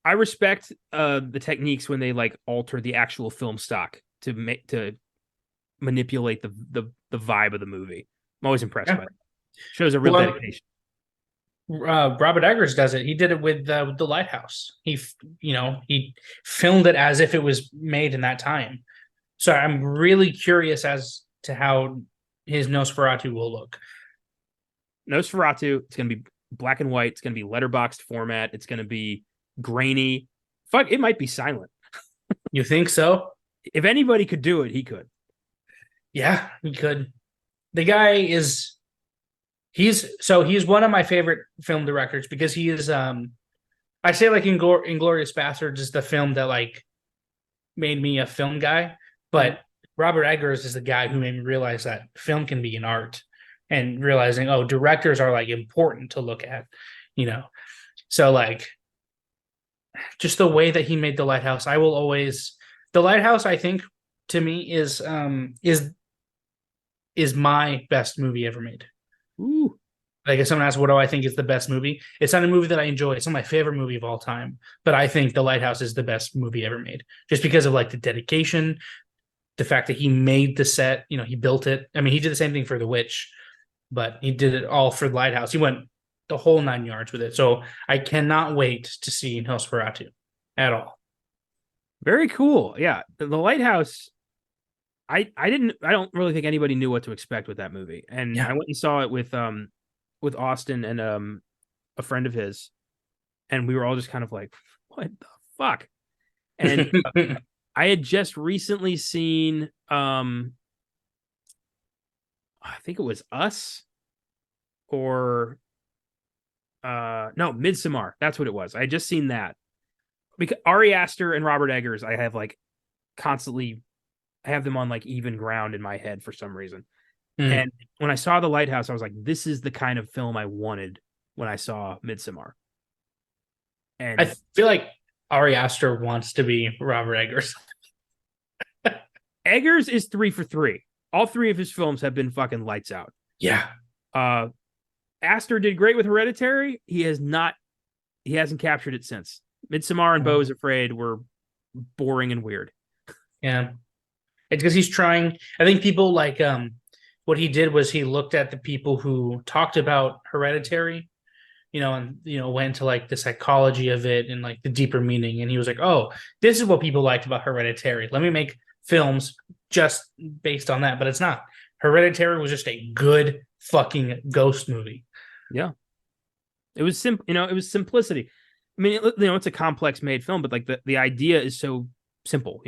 Speaker 1: I respect the techniques when they like alter the actual film stock to manipulate the vibe of the movie. I'm always impressed by it. Shows a real dedication.
Speaker 2: Robert Eggers does it. He did it with the Lighthouse. He filmed it as if it was made in that time. So I'm really curious as to how his Nosferatu will look.
Speaker 1: Nosferatu, it's going to be black and white. It's going to be letterboxed format. It's going to be grainy. Fuck, it might be silent.
Speaker 2: You think so?
Speaker 1: If anybody could do it, he could.
Speaker 2: Yeah, he could. The guy is he's one of my favorite film directors because he is I say like Inglourious Basterds is the film that like made me a film guy, but Robert Eggers is the guy who made me realize that film can be an art and realizing, oh, directors are like important to look at, So like just the way that he made The Lighthouse, The Lighthouse, I think, to me is my best movie ever made.
Speaker 1: Ooh.
Speaker 2: Like if someone asks what do I think is the best movie, it's not a movie that I enjoy. It's not my favorite movie of all time, but I think The Lighthouse is the best movie ever made, just because of like the dedication, the fact that he made the set, he built it. I mean, he did the same thing for The Witch, but he did it all for The Lighthouse. He went the whole 9 yards with it. So I cannot wait to see Nosferatu at all.
Speaker 1: Very cool. Yeah, The Lighthouse. I don't really think anybody knew what to expect with that movie, and I went and saw it with Austin and a friend of his, and we were all just kind of like, what the fuck? And I had just recently seen I think it was Us or no, Midsommar. That's what it was. I had just seen that. Because Ari Aster and Robert Eggers, I have like constantly I have them on like even ground in my head for some reason. And when I saw The Lighthouse, I was like, this is the kind of film I wanted when I saw Midsommar. And
Speaker 2: I feel like Ari Aster wants to be Robert Eggers.
Speaker 1: Eggers is 3 for 3. All 3 of his films have been fucking lights out.
Speaker 2: Yeah.
Speaker 1: Aster did great with Hereditary. He hasn't captured it since. Midsommar and Beau is Afraid were boring and weird.
Speaker 2: Yeah. It's because he's trying. I think people like what he did was he looked at the people who talked about Hereditary, and went to like the psychology of it and like the deeper meaning. And he was like, oh, this is what people liked about Hereditary. Let me make films just based on that. But it's not. Hereditary was just a good fucking ghost movie.
Speaker 1: Yeah. It was simple, it was simplicity. I mean, it's a complex made film, but like the idea is so simple,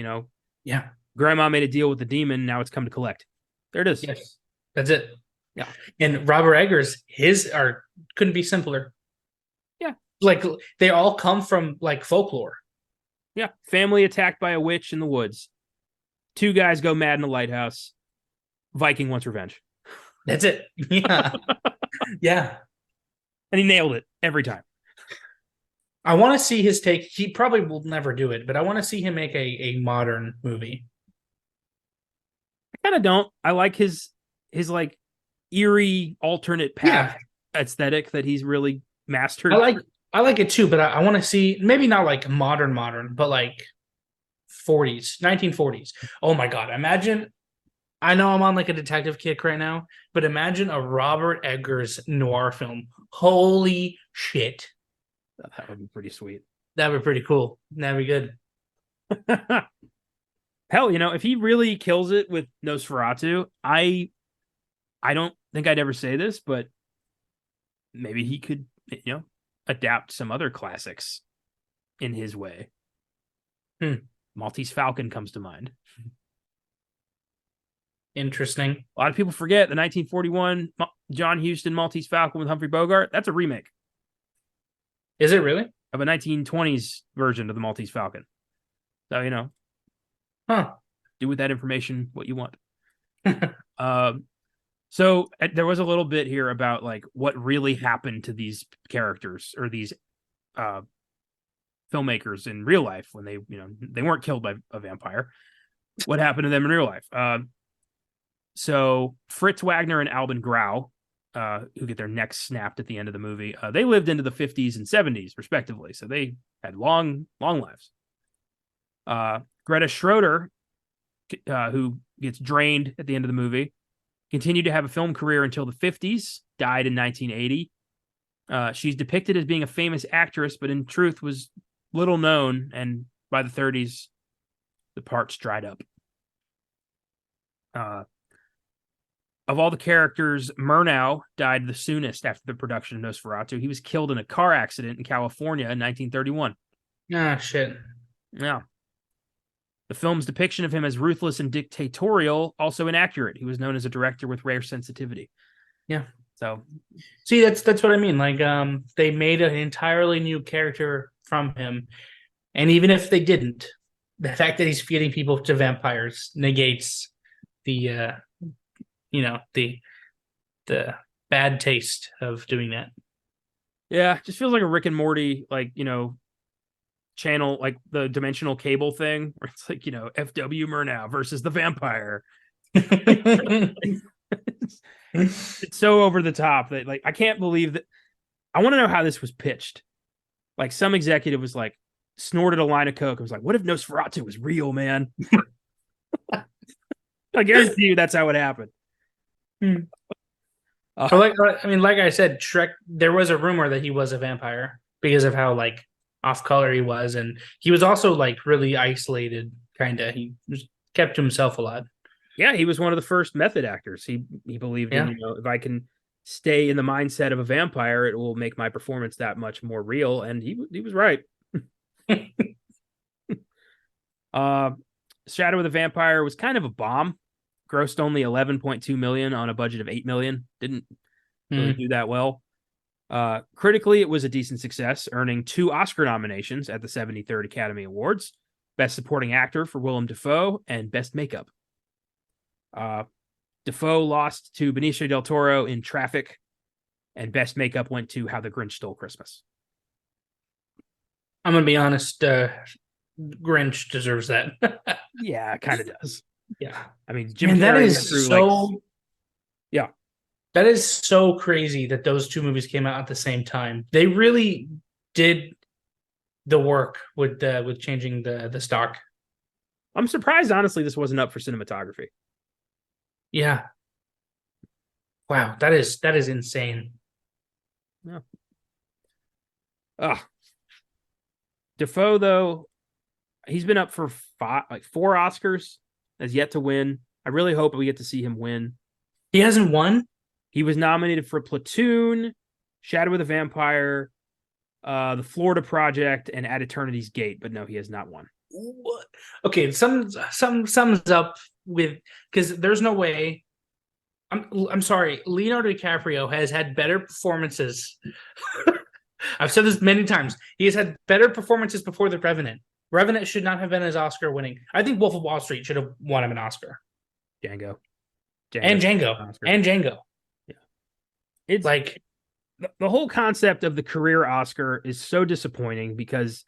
Speaker 2: Yeah.
Speaker 1: Grandma made a deal with the demon. Now it's come to collect. There it is.
Speaker 2: Yes. That's it.
Speaker 1: Yeah.
Speaker 2: And Robert Eggers, his art couldn't be simpler.
Speaker 1: Yeah.
Speaker 2: Like they all come from like folklore.
Speaker 1: Yeah. Family attacked by a witch in the woods. 2 guys go mad in a lighthouse. Viking wants revenge.
Speaker 2: That's it. Yeah. Yeah.
Speaker 1: And he nailed it every time.
Speaker 2: I want to see his take. He probably will never do it, but I want to see him make a modern movie.
Speaker 1: I kind of don't. I like his like eerie alternate path aesthetic that he's really mastered.
Speaker 2: I like it too, but I want to see maybe not like modern, but like 1940s. Oh my God. Imagine, I know I'm on like a detective kick right now, but imagine a Robert Eggers noir film. Holy shit.
Speaker 1: That would be pretty sweet.
Speaker 2: That would be pretty cool. That'd be good.
Speaker 1: Hell, if he really kills it with Nosferatu, I don't think I'd ever say this, but maybe he could, adapt some other classics in his way. Maltese Falcon comes to mind.
Speaker 2: Interesting.
Speaker 1: A lot of people forget the 1941 John Huston Maltese Falcon with Humphrey Bogart. That's a remake.
Speaker 2: Is it really?
Speaker 1: Of a 1920s version of the Maltese Falcon. So, do with that information what you want. So there was a little bit here about like what really happened to these characters or these filmmakers in real life when they weren't killed by a vampire. What happened to them in real life? So Fritz Wagner and Albin Grau who get their necks snapped at the end of the movie. They lived into the 50s and 70s, respectively, so they had long lives. Greta Schroeder, who gets drained at the end of the movie, continued to have a film career until the 50s, died in 1980. She's depicted as being a famous actress, but in truth was little known, and by the 30s, the parts dried up. Of all the characters, Murnau died the soonest after the production of Nosferatu. He was killed in a car accident in California in 1931.
Speaker 2: Ah, shit.
Speaker 1: Yeah. The film's depiction of him as ruthless and dictatorial, also inaccurate. He was known as a director with rare sensitivity.
Speaker 2: Yeah.
Speaker 1: So,
Speaker 2: see, that's what I mean. Like, they made an entirely new character from him, and even if they didn't, the fact that he's feeding people to vampires negates the the bad taste of doing that.
Speaker 1: yeah, just feels like a Rick and Morty, like, channel, like the dimensional cable thing, where it's like, FW Murnau versus the vampire. It's so over the top that, like, I can't believe that. I want to know how this was pitched. Like, some executive was like, snorted a line of coke and was like, what if Nosferatu was real, man? I guarantee you that's how it happened.
Speaker 2: Like I said, Shrek, there was a rumor that he was a vampire because of how, like, off color he was, and he was also, like, really isolated, kind of. He just kept to himself a lot.
Speaker 1: Yeah, he was one of the first method actors. He believed in, if I can stay in the mindset of a vampire, it will make my performance that much more real, and he was right. Shadow of the Vampire was kind of a bomb. Grossed only 11.2 million on a budget of 8 million. Didn't really do that well. Critically, it was a decent success, earning 2 Oscar nominations at the 73rd Academy Awards: Best Supporting Actor for Willem Dafoe and Best Makeup. Dafoe lost to Benicio del Toro in Traffic, and Best Makeup went to How the Grinch Stole Christmas.
Speaker 2: I'm gonna be honest, Grinch deserves that.
Speaker 1: Yeah, it kind of does.
Speaker 2: Yeah,
Speaker 1: I mean, Jim
Speaker 2: and that
Speaker 1: Carrey
Speaker 2: is
Speaker 1: through,
Speaker 2: so.
Speaker 1: Yeah,
Speaker 2: that is so crazy that those two movies came out at the same time. They really did the work with changing the stock.
Speaker 1: I'm surprised, honestly, this wasn't up for cinematography.
Speaker 2: Yeah. Wow, that is insane.
Speaker 1: Yeah. Dafoe, though, he's been up for 4 Oscars, has yet to win. I really hope we get to see him win.
Speaker 2: He hasn't won?
Speaker 1: He was nominated for Platoon, Shadow of the Vampire, The Florida Project, and At Eternity's Gate, but no, he has not won.
Speaker 2: What? Okay, sums up with, because there's no way. I'm sorry, Leonardo DiCaprio has had better performances. I've said this many times. He has had better performances before The Revenant. Revenant should not have been his Oscar winning. I think Wolf of Wall Street should have won him an Oscar.
Speaker 1: Django.
Speaker 2: And Django.
Speaker 1: Yeah. It's like the whole concept of the career Oscar is so disappointing, because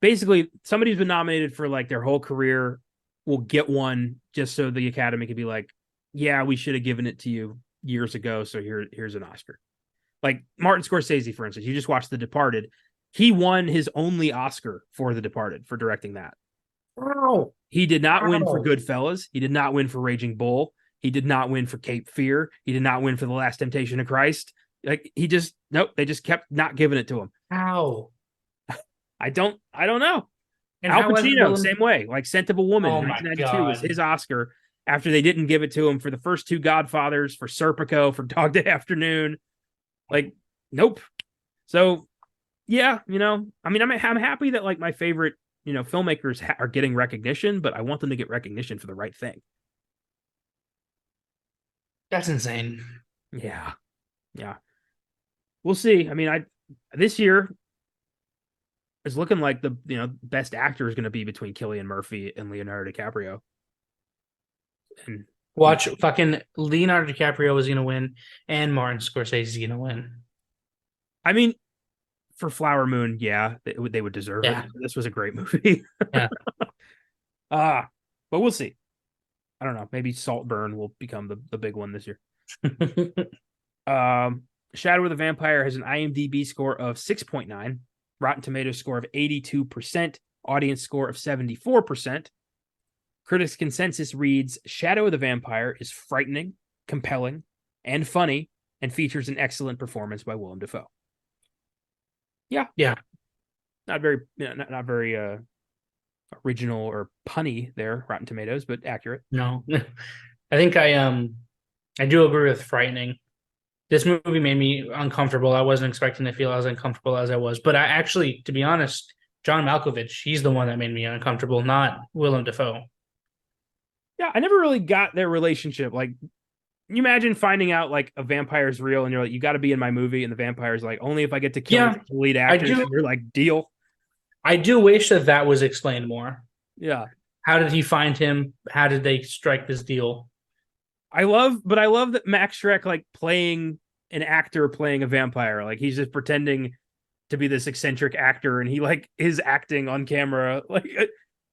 Speaker 1: basically somebody who's been nominated for, like, their whole career will get one just so the Academy could be like, yeah, we should have given it to you years ago, so here's an Oscar. Like Martin Scorsese, for instance, you just watched The Departed. He won his only Oscar for The Departed, for directing that.
Speaker 2: Wow.
Speaker 1: He did not win for Goodfellas. He did not win for Raging Bull. He did not win for Cape Fear. He did not win for The Last Temptation of Christ. Like, they just kept not giving it to him.
Speaker 2: How?
Speaker 1: I don't know.
Speaker 2: And
Speaker 1: Al Pacino, same way. Like, Scent of a Woman,
Speaker 2: Oh
Speaker 1: 1992 was his Oscar after they didn't give it to him for the first 2 Godfathers, for Serpico, for Dog Day Afternoon. Like, nope. So, yeah, I mean, I'm happy that, like, my favorite, filmmakers are getting recognition, but I want them to get recognition for the right thing.
Speaker 2: That's insane.
Speaker 1: Yeah. We'll see. I mean, this year is looking like the best actor is going to be between Cillian Murphy and Leonardo DiCaprio. And
Speaker 2: watch, fucking Leonardo DiCaprio is going to win, and Martin Scorsese is going to win.
Speaker 1: I mean, for Flower Moon, yeah, they would deserve it. This was a great movie.
Speaker 2: Yeah.
Speaker 1: But we'll see. I don't know. Maybe Saltburn will become the big one this year. Shadow of the Vampire has an IMDb score of 6.9, Rotten Tomatoes score of 82%, audience score of 74%. Critics' consensus reads Shadow of the Vampire is frightening, compelling, and funny, and features an excellent performance by Willem Dafoe. Yeah.
Speaker 2: Yeah.
Speaker 1: Not very original or punny there, Rotten Tomatoes, but accurate.
Speaker 2: No. I think I do agree with frightening. This movie made me uncomfortable. I wasn't expecting to feel as uncomfortable as I was. But I actually, to be honest, John Malkovich, he's the one that made me uncomfortable, not Willem Dafoe.
Speaker 1: Yeah, I never really got their relationship. Like, you imagine finding out like a vampire's real and you're like, you got to be in my movie, and the vampire's like, only if I get to kill the lead actors. You're like, deal.
Speaker 2: I do wish that was explained more.
Speaker 1: Yeah.
Speaker 2: How did he find him? How did they strike this deal?
Speaker 1: I love that Max Schreck like playing an actor playing a vampire. Like, he's just pretending to be this eccentric actor, and he like is acting on camera. Like,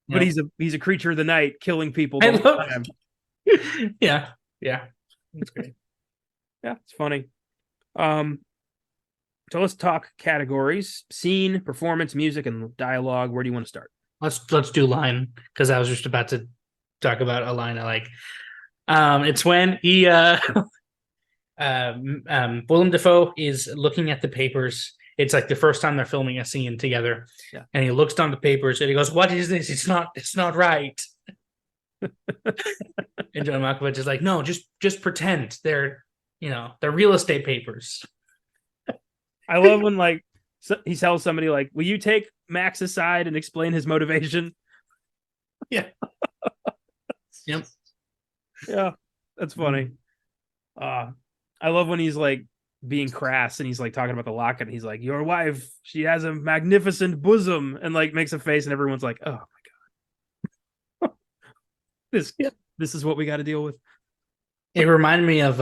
Speaker 1: but he's a creature of the night, killing people.
Speaker 2: Yeah. That's great.
Speaker 1: Yeah, it's funny. So let's talk categories: scene, performance, music, and dialogue. Where do you want to start?
Speaker 2: Let's do line, because I was just about to talk about a line I like. It's when he Willem Dafoe is looking at the papers. It's like the first time they're filming a scene together.
Speaker 1: Yeah.
Speaker 2: And he looks down the papers and he goes, "What is this? It's not right." And John Malkovich is like, "No, just pretend they're real estate papers."
Speaker 1: I love when like he tells somebody like, "Will you take Max aside and explain his motivation?"
Speaker 2: Yeah. Yep.
Speaker 1: Yeah, that's funny. I love when he's like being crass and he's like talking about the locket and he's like, "Your wife, she has a magnificent bosom," and like makes a face and everyone's like, "Oh my god." This is what we got to deal with.
Speaker 2: It reminded me of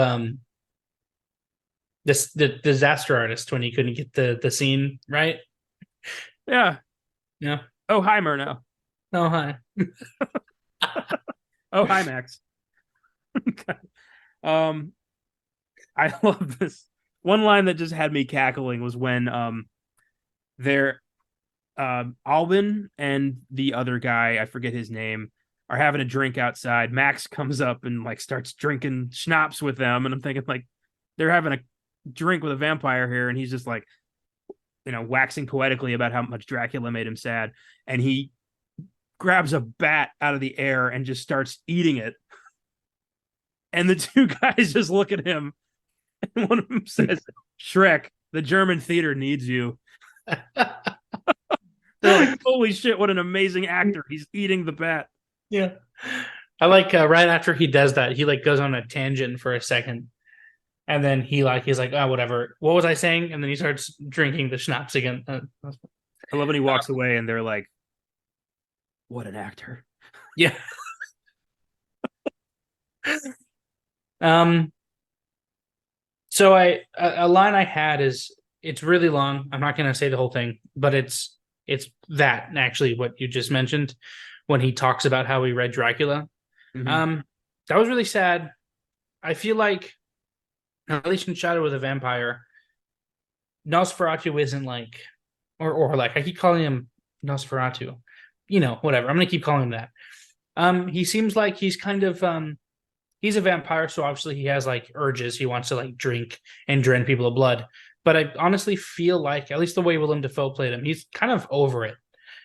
Speaker 2: the Disaster Artist, when he couldn't get the scene right.
Speaker 1: Yeah. Oh, hi, Murnau.
Speaker 2: Oh, hi.
Speaker 1: Oh, hi, Max. I love this. One line that just had me cackling was when Albin and the other guy, I forget his name, are having a drink outside. Max comes up and like starts drinking schnapps with them, and I'm thinking like they're having a drink with a vampire here, and he's just like, waxing poetically about how much Dracula made him sad, and he grabs a bat out of the air and just starts eating it. And the two guys just look at him, and one of them says, "Shrek, the German theater needs you." They're like, "Holy shit, what an amazing actor. He's eating the bat."
Speaker 2: Yeah. I like right after he does that, he like goes on a tangent for a second. And then he's like, "Oh, whatever. What was I saying?" And then he starts drinking the schnapps again.
Speaker 1: I love when he walks away and they're like, "What an actor."
Speaker 2: Yeah. So a line I had is, it's really long. I'm not going to say the whole thing, but it's that actually what you just mentioned when he talks about how he read Dracula.
Speaker 1: Mm-hmm.
Speaker 2: That was really sad. I feel like, at least in Shadow of the Vampire, Nosferatu isn't like, or like I keep calling him Nosferatu, whatever. I'm gonna keep calling him that. He seems like he's kind of he's a vampire, so obviously he has like urges. He wants to like drink and drain people of blood. But I honestly feel like, at least the way Willem Dafoe played him, he's kind of over it.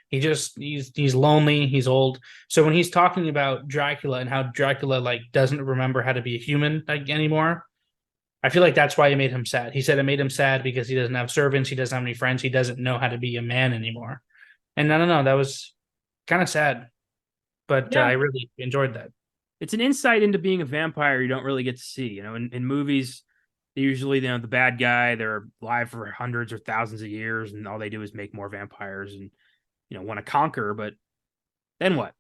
Speaker 2: He's lonely, he's old. So when he's talking about Dracula and how Dracula like doesn't remember how to be a human like anymore, I feel like that's why it made him sad. He said it made him sad because he doesn't have servants, he doesn't have any friends, he doesn't know how to be a man anymore. And I don't know, that was kind of sad. But I really enjoyed that.
Speaker 1: It's an insight into being a vampire you don't really get to see. In movies, usually, the bad guy, they're alive for hundreds or thousands of years, and all they do is make more vampires and, want to conquer. But then what?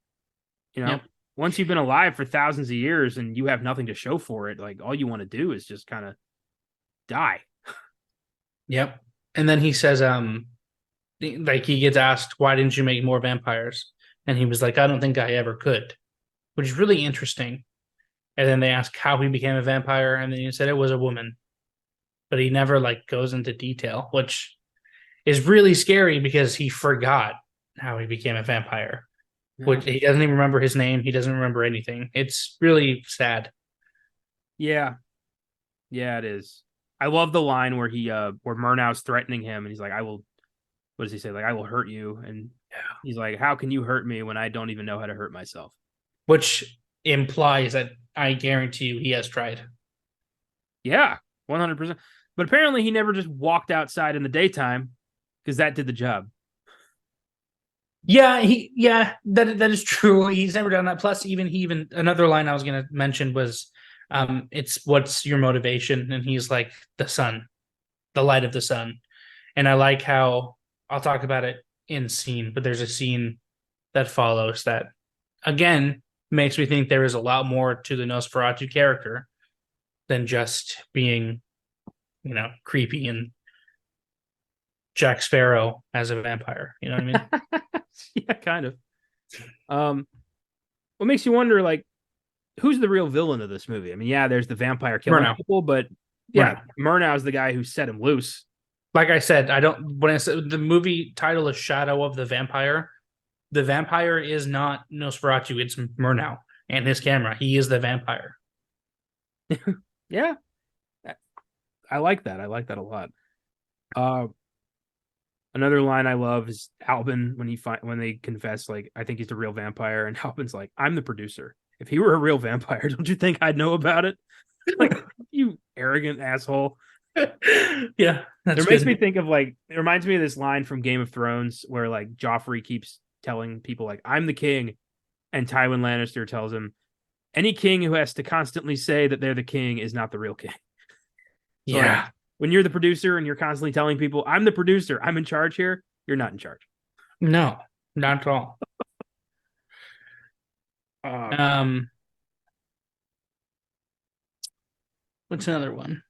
Speaker 1: Once you've been alive for thousands of years and you have nothing to show for it, like all you want to do is just kind of die.
Speaker 2: Yep. And then he says, like he gets asked, "Why didn't you make more vampires?" And he was like, "I don't think I ever could," which is really interesting. And then they ask how he became a vampire, and then he said it was a woman. but he never like goes into detail, which is really scary because he forgot how he became a vampire. Which he doesn't even remember his name. He doesn't remember anything. It's really sad.
Speaker 1: Yeah. Yeah, it is. I love the line where where Murnau's threatening him and he's like, I will, what does he say? Like, I will hurt you. And he's like, how can you hurt me when I don't even know how to hurt myself?
Speaker 2: Which implies that I guarantee you he has tried.
Speaker 1: Yeah, 100%. But apparently he never just walked outside in the daytime because that did the job.
Speaker 2: Yeah, that is true. He's never done that. Plus, even another line I was gonna mention was it's what's your motivation? And he's like, the sun, the light of the sun. And I like how I'll talk about it in scene, but there's a scene that follows that again makes me think there is a lot more to the Nosferatu character than just being, creepy and Jack Sparrow as a vampire. You know what I mean?
Speaker 1: Yeah, kind of. What makes you wonder, like, who's the real villain of this movie? I mean, yeah, there's the vampire killing people, but yeah, Murnau's the guy who set him loose.
Speaker 2: Like I said, when I said the movie title is Shadow of the Vampire is not Nosferatu, it's Murnau and his camera. He is the vampire.
Speaker 1: Yeah. I like that. I like that a lot. Another line I love is Albin when they confess, like, I think he's the real vampire, and Albin's like, I'm the producer. If he were a real vampire, don't you think I'd know about it? Like, you arrogant asshole.
Speaker 2: Yeah,
Speaker 1: it makes me think of, like, it reminds me of this line from Game of Thrones where, like, Joffrey keeps telling people, like, I'm the king, and Tywin Lannister tells him, any king who has to constantly say that they're the king is not the real king. So,
Speaker 2: yeah.
Speaker 1: like, when you're the producer and you're constantly telling people, I'm the producer, I'm in charge here, you're not in charge.
Speaker 2: No, not at all. What's another one?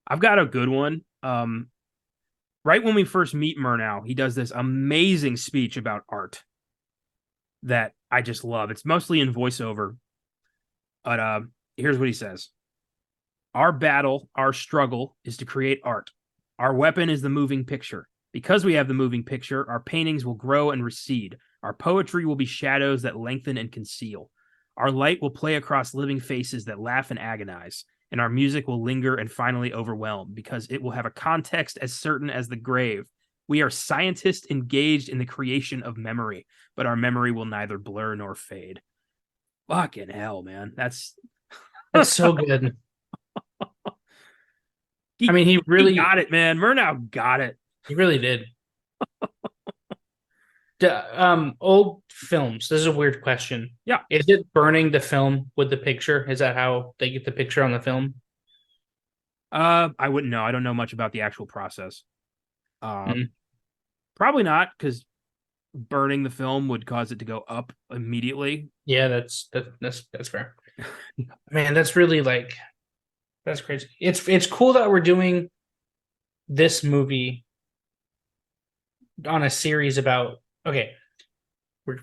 Speaker 1: I've got a good one. Right when we first meet Murnau, he does this amazing speech about art that I just love. It's mostly in voiceover. But here's what he says. Our battle, our struggle is to create art. Our weapon is the moving picture. Because we have the moving picture, our paintings will grow and recede. Our poetry will be shadows that lengthen and conceal. Our light will play across living faces that laugh and agonize. And our music will linger and finally overwhelm because it will have a context as certain as the grave. We are scientists engaged in the creation of memory, but our memory will neither blur nor fade. Fucking hell, man. That's
Speaker 2: so good. He really
Speaker 1: got it, man. Murnau got it.
Speaker 2: He really did. Old films. This is a weird question.
Speaker 1: Yeah.
Speaker 2: Is it burning the film with the picture? Is that how they get the picture on the film?
Speaker 1: I wouldn't know. I don't know much about the actual process. Probably not, because burning the film would cause it to go up immediately.
Speaker 2: Yeah, that's fair. Man, that's really that's crazy. It's cool that we're doing this movie on a series about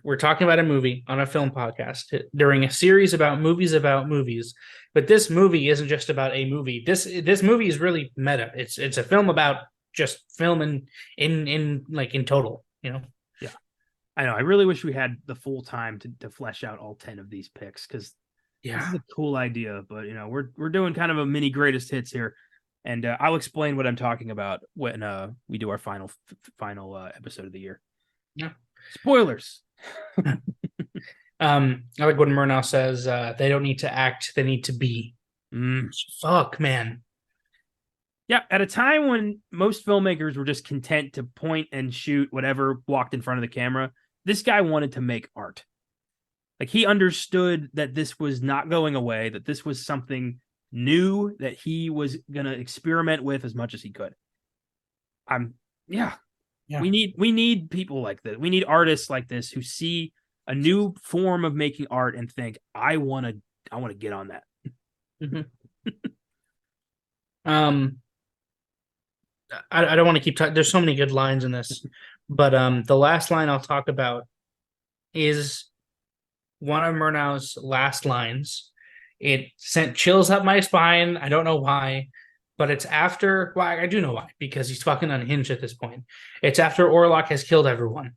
Speaker 2: we're talking about a movie on a film podcast during a series about movies, but this movie isn't just about a movie. This movie is really meta. It's a film about just film in total,
Speaker 1: Yeah, I know. I really wish we had the full time to flesh out all 10 of these picks, because this is a cool idea, but we're doing kind of a mini greatest hits here, and I'll explain what I'm talking about when we do our final episode of the year.
Speaker 2: Yeah,
Speaker 1: spoilers.
Speaker 2: I like when Murnau says they don't need to act, they need to be. Fuck, man.
Speaker 1: Yeah, at a time when most filmmakers were just content to point and shoot whatever walked in front of the camera, this guy wanted to make art. Like, he understood that this was not going away, that this was something new that he was going to experiment with as much as he could. We need people like this. We need artists like this who see a new form of making art and think, I want to get on that.
Speaker 2: Mm-hmm. I don't want to keep talking. There's so many good lines in this, but the last line I'll talk about is one of Murnau's last lines. It sent chills up my spine. I don't know why, but it's after. Well, I do know why, because he's fucking unhinged at this point. It's after Orlok has killed everyone,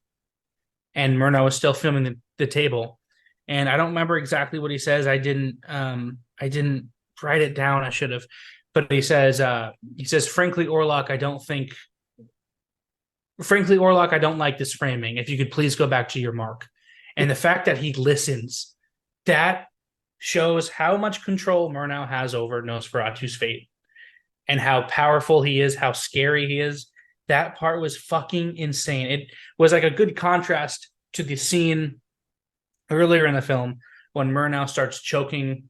Speaker 2: and Murnau is still filming the table. And I don't remember exactly what he says. I didn't write it down. I should have. But he says, frankly, Orlok, I don't like this framing. If you could please go back to your mark. And the fact that he listens, that shows how much control Murnau has over Nosferatu's fate and how powerful he is, how scary he is. That part was fucking insane. It was like a good contrast to the scene earlier in the film when Murnau starts choking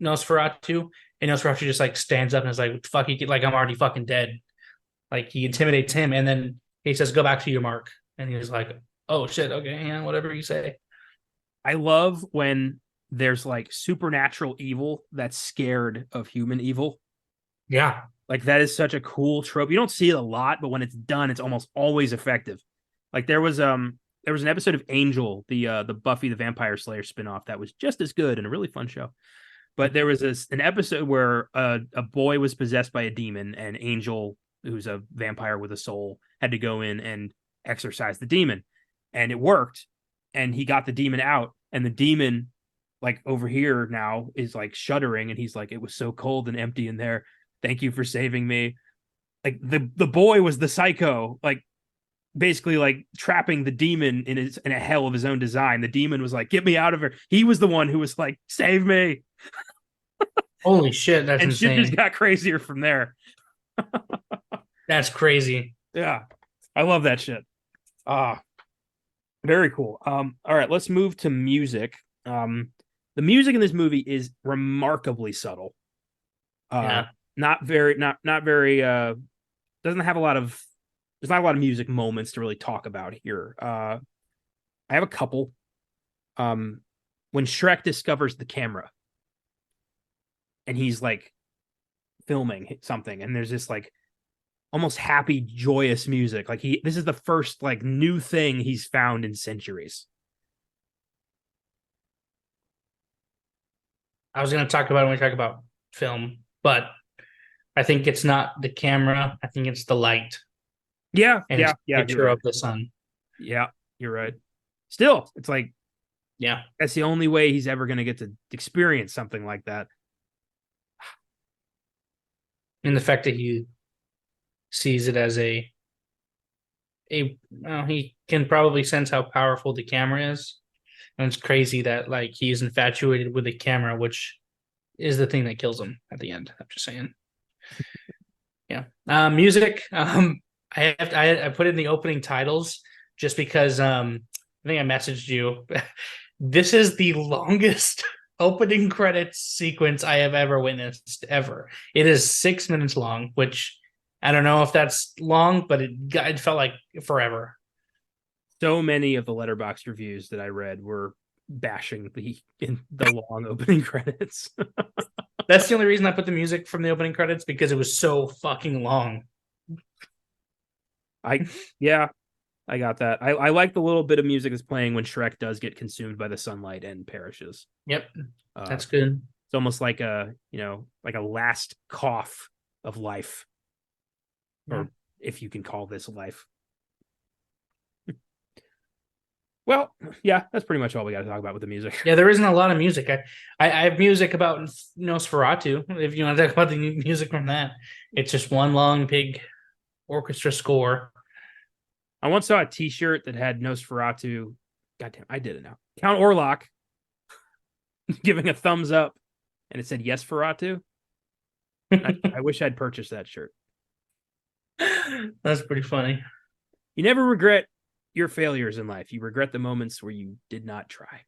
Speaker 2: Nosferatu, and Nosferatu just like stands up and is like, fuck, like, I'm already fucking dead. Like, he intimidates him, and then he says, go back to your mark. And he was like, oh shit, okay, yeah, whatever you say.
Speaker 1: I love when there's like supernatural evil that's scared of human evil.
Speaker 2: Yeah.
Speaker 1: Like, that is such a cool trope. You don't see it a lot, but when it's done, it's almost always effective. Like, there was an episode of Angel, the Buffy the Vampire Slayer spinoff, that was just as good and a really fun show. But there was an episode where a boy was possessed by a demon, and Angel, who's a vampire with a soul, had to go in and exorcise the demon. And it worked. And he got the demon out. And the demon, like, over here now is like shuddering. And he's like, it was so cold and empty in there. Thank you for saving me. Like, the boy was the psycho, like, basically like trapping the demon in a hell of his own design. The demon was like, get me out of here. He was the one who was like, save me.
Speaker 2: Holy shit, that's
Speaker 1: and
Speaker 2: insane.
Speaker 1: Shit just got crazier from there.
Speaker 2: That's crazy.
Speaker 1: Yeah. I love that shit. Very cool. All right, let's move to music. The music in this movie is remarkably subtle. Not very doesn't have a lot of there's not a lot of music moments to really talk about here. I have a couple. When Shrek discovers the camera and he's like filming something, and there's this like almost happy, joyous music. Like, this is the first like new thing he's found in centuries.
Speaker 2: I was going to talk about it when we talk about film, but I think it's not the camera. I think it's the light.
Speaker 1: Yeah,
Speaker 2: and
Speaker 1: yeah.
Speaker 2: Picture of the sun.
Speaker 1: Yeah, you're right. Still, it's like,
Speaker 2: yeah,
Speaker 1: that's the only way he's ever going to get to experience something like that.
Speaker 2: And the fact that he sees it as he can probably sense how powerful the camera is. And it's crazy that like he's infatuated with the camera, which is the thing that kills him at the end. I'm just saying. Yeah. Music. I put in the opening titles just because I think I messaged you. This is the longest opening credits sequence I have ever witnessed ever. It is 6 minutes long, which I don't know if that's long, but it felt like forever.
Speaker 1: So many of the Letterboxd reviews that I read were bashing the long opening credits.
Speaker 2: That's the only reason I put the music from the opening credits, because it was so fucking long.
Speaker 1: I got that. I like the little bit of music that's playing when Shrek does get consumed by the sunlight and perishes.
Speaker 2: Yep, that's good.
Speaker 1: It's almost like a last cough of life, or if you can call this life. Well, yeah, that's pretty much all we got to talk about with the music.
Speaker 2: Yeah, there isn't a lot of music. I have music about Nosferatu. If you want to talk about the music from that, it's just one long big orchestra score.
Speaker 1: I once saw a T-shirt that had Nosferatu. Goddamn, I did it now. Count Orlok giving a thumbs up, and it said "Yes, Feratu." I wish I'd purchased that shirt.
Speaker 2: That's pretty funny.
Speaker 1: You never regret your failures in life. You regret the moments where you did not try.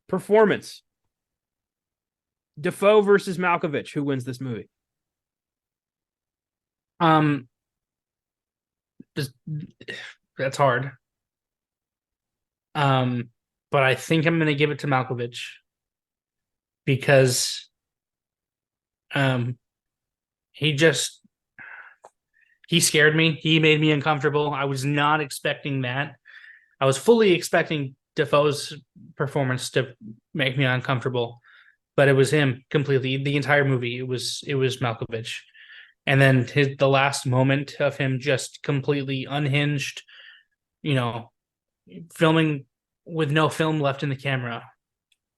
Speaker 1: Performance. Dafoe versus Malkovich. Who wins this movie?
Speaker 2: That's hard. But I think I'm going to give it to Malkovich because he scared me. He made me uncomfortable. I was not expecting that. I was fully expecting Dafoe's performance to make me uncomfortable. but it was him completely. The entire movie, it was Malkovich. And then the last moment of him just completely unhinged, you know, filming with no film left in the camera.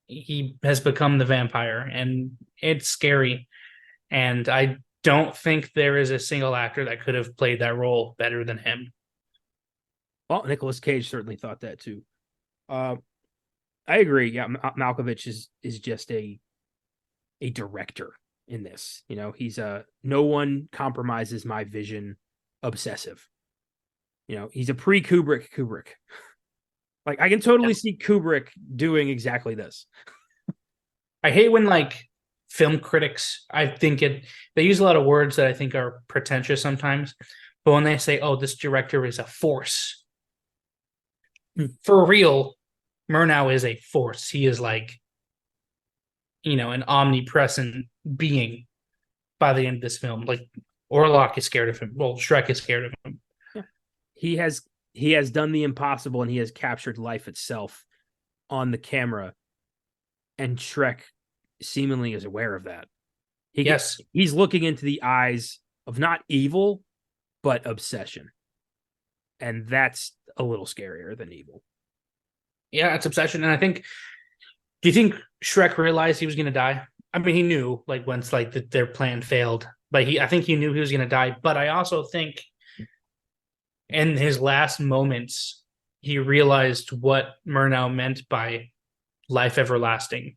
Speaker 2: He has become the vampire, and it's scary. And I don't think there is a single actor that could have played that role better than him.
Speaker 1: Well, Nicolas Cage certainly thought that too. Uh, I agree. Yeah, Malkovich is just a director in this. You know, he's a no one compromises my vision obsessive. You know, he's a pre-Kubrick. Like I can totally see Kubrick doing exactly this.
Speaker 2: I hate when like film critics, I think they use a lot of words that I think are pretentious sometimes. But when they say, "Oh, this director is a force," for real, Murnau is a force. He is like, an omnipresent being by the end of this film. Like Orlok is scared of him. Well, Shrek is scared of him.
Speaker 1: Yeah. He has done the impossible, and he has captured life itself on the camera. And Shrek seemingly is aware of that. He's looking into the eyes of not evil, but obsession. And that's a little scarier than evil.
Speaker 2: Yeah, it's obsession. And do you think Shrek realized he was going to die? I mean, he knew like once like their plan failed, but I think he knew he was going to die. But I also think in his last moments, he realized what Murnau meant by life everlasting.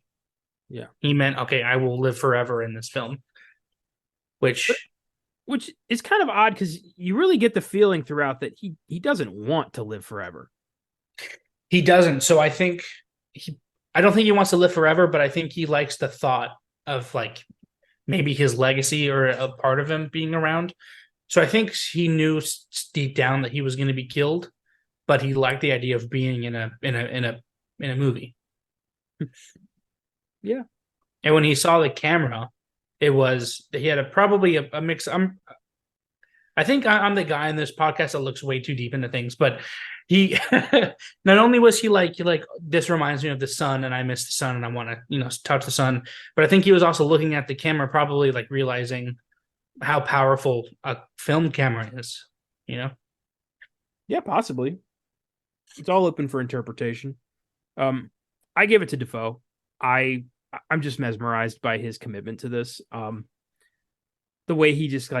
Speaker 1: Yeah.
Speaker 2: He meant, okay, I will live forever in this film. Which
Speaker 1: is kind of odd because you really get the feeling throughout that he doesn't want to live forever.
Speaker 2: He doesn't. So I think I don't think he wants to live forever, but I think he likes the thought of like maybe his legacy or a part of him being around. So I think he knew deep down that he was going to be killed, but he liked the idea of being in a movie.
Speaker 1: Yeah.
Speaker 2: And when he saw the camera, he had probably a mix. I think I'm the guy in this podcast that looks way too deep into things, but he not only was he like this reminds me of the sun and I miss the sun and I want to touch the sun, but I think he was also looking at the camera, probably like realizing how powerful a film camera is.
Speaker 1: Yeah, possibly. It's all open for interpretation. I give it to Dafoe. I'm just mesmerized by his commitment to this. The way he just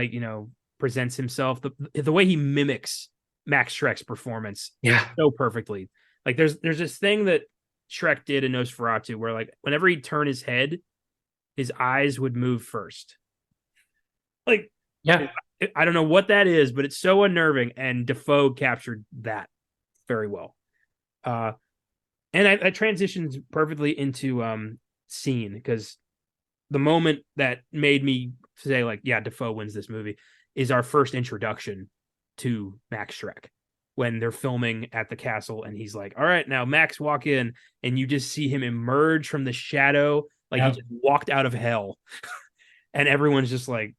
Speaker 1: presents himself, the way he mimics Max Schreck's performance, so perfectly. Like there's this thing that Schreck did in Nosferatu where like whenever he'd turn his head, his eyes would move first. Like,
Speaker 2: yeah,
Speaker 1: I don't know what that is, but it's so unnerving, and Dafoe captured that very well. And I transitioned perfectly into scene because the moment that made me say like, yeah, Dafoe wins this movie is our first introduction to Max Schreck when they're filming at the castle, and he's like, all right, now Max, walk in, and you just see him emerge from the shadow like he just walked out of hell. And everyone's just like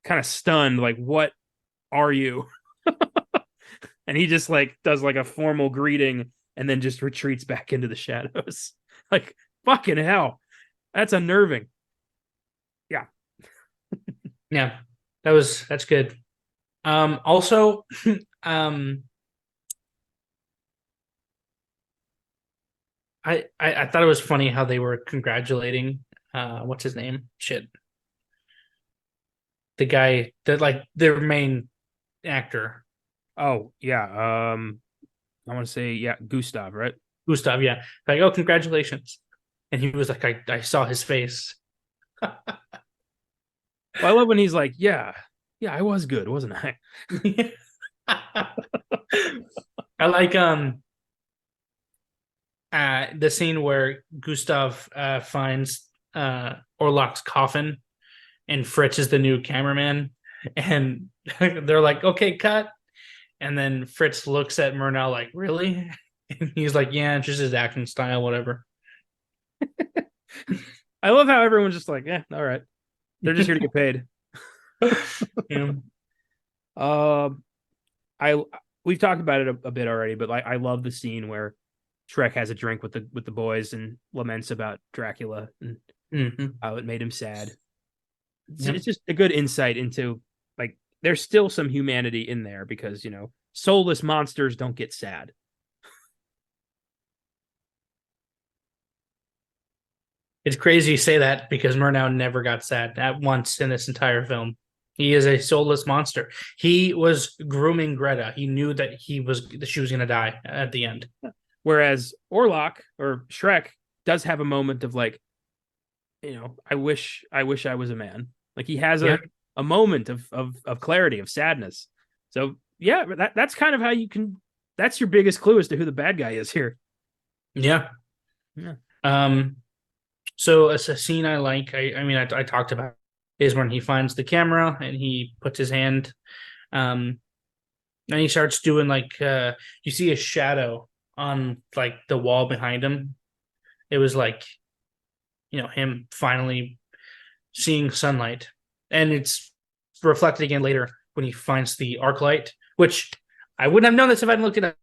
Speaker 1: kind of stunned, like, what are you? And he just like does like a formal greeting and then just retreats back into the shadows. Like, fucking hell. That's unnerving. Yeah.
Speaker 2: Yeah. That's good. Also, I thought it was funny how they were congratulating what's his name? Shit. The guy that like their main actor.
Speaker 1: Oh, yeah. I want to say, yeah, Gustav, right?
Speaker 2: Gustav, yeah. Like, oh, congratulations. And he was like, I saw his face.
Speaker 1: Well, I love when he's like, yeah, I was good, wasn't I?
Speaker 2: I like the scene where Gustav finds Orlok's coffin and Fritz is the new cameraman, and they're like, okay, cut. And then Fritz looks at Murnau like, really? And he's like, yeah, it's just his acting style, whatever.
Speaker 1: I love how everyone's just like, yeah, all right. They're just here to get paid.
Speaker 2: Yeah.
Speaker 1: We've talked about it a bit already, but like I love the scene where Shrek has a drink with the boys and laments about Dracula, and how it made him sad.
Speaker 2: Yep.
Speaker 1: It's just a good insight into, like, there's still some humanity in there because, soulless monsters don't get sad.
Speaker 2: It's crazy you say that because Murnau never got sad at once in this entire film. He is a soulless monster. He was grooming Greta. He knew that she was going to die at the end.
Speaker 1: Whereas Orlok or Shrek does have a moment of like, I wish I was a man. Like he has a moment of clarity, of sadness. So yeah, that's kind of how you can. That's your biggest clue as to who the bad guy is here.
Speaker 2: Yeah. So a scene I like, I talked about, is when he finds the camera and he puts his hand, and he starts doing like, you see a shadow on like the wall behind him. It was like, him finally seeing sunlight, and it's reflected again later when he finds the arc light, which I wouldn't have known this if I hadn't looked it up.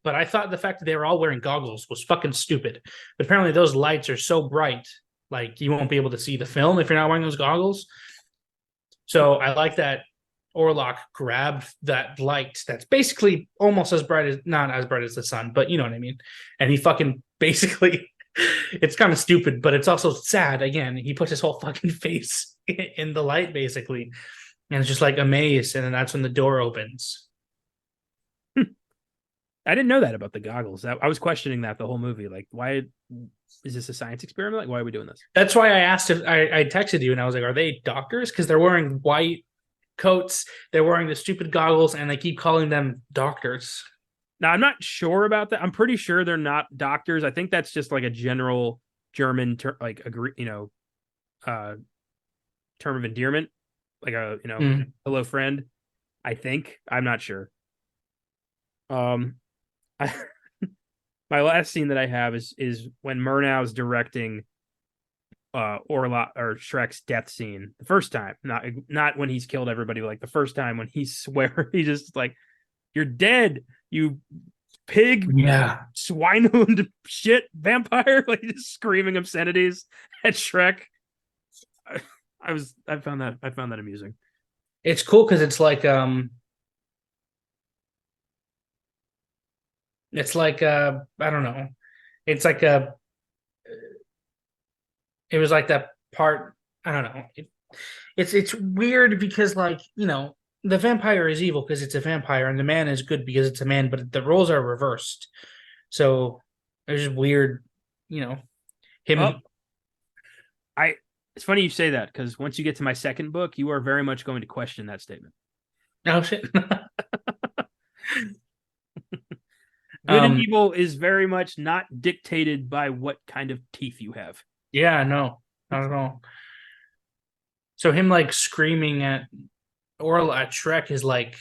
Speaker 2: But I thought the fact that they were all wearing goggles was fucking stupid. But apparently those lights are so bright, like you won't be able to see the film if you're not wearing those goggles. So I like that Orlok grabbed that light that's basically almost as bright as, not as bright as the sun, but you know what I mean. And he fucking basically, it's kind of stupid, but it's also sad. Again, he puts his whole fucking face in the light basically, and it's just like amazed. And then that's when the door opens.
Speaker 1: I didn't know that about the goggles. I was questioning that the whole movie. Like, why is this a science experiment? Like, why are we doing this?
Speaker 2: That's why I asked if I texted you and I was like, are they doctors? Because they're wearing white coats, they're wearing the stupid goggles, and they keep calling them doctors.
Speaker 1: Now, I'm not sure about that. I'm pretty sure they're not doctors. I think that's just like a general German term of endearment, like a hello friend. I think. I'm not sure. My last scene that I have is when Murnau's directing Orlok or Shrek's death scene the first time, not when he's killed everybody, like the first time when he swear he just like, you're dead, you pig, swine-hound shit vampire, like just screaming obscenities at Shrek. I found that amusing.
Speaker 2: It's cool because it's like I don't know. It's like it was like that part, I don't know. It's weird because like, the vampire is evil because it's a vampire and the man is good because it's a man, but the roles are reversed. So it's just weird, him.
Speaker 1: It's funny you say that because once you get to my second book, you are very much going to question that statement.
Speaker 2: Oh shit.
Speaker 1: Good and evil is very much not dictated by what kind of teeth you have.
Speaker 2: Yeah, no, not at all. So him like screaming at Shrek is like,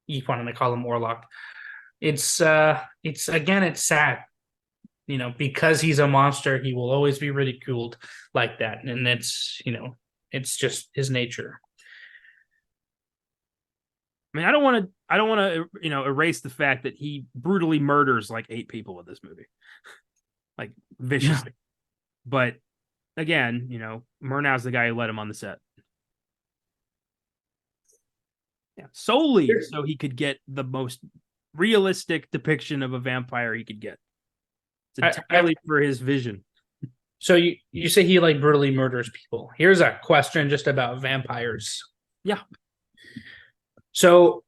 Speaker 2: you want to call him Orlok. It's again, it's sad. Because he's a monster, he will always be ridiculed like that. And it's just his nature.
Speaker 1: I mean, I don't want to, erase the fact that he brutally murders like 8 people in this movie, like viciously. Yeah. But again, Murnau's the guy who let him on the set. Yeah, solely so he could get the most realistic depiction of a vampire he could get. It's entirely for his vision.
Speaker 2: So you say he like brutally murders people. Here's a question just about vampires.
Speaker 1: Yeah.
Speaker 2: So,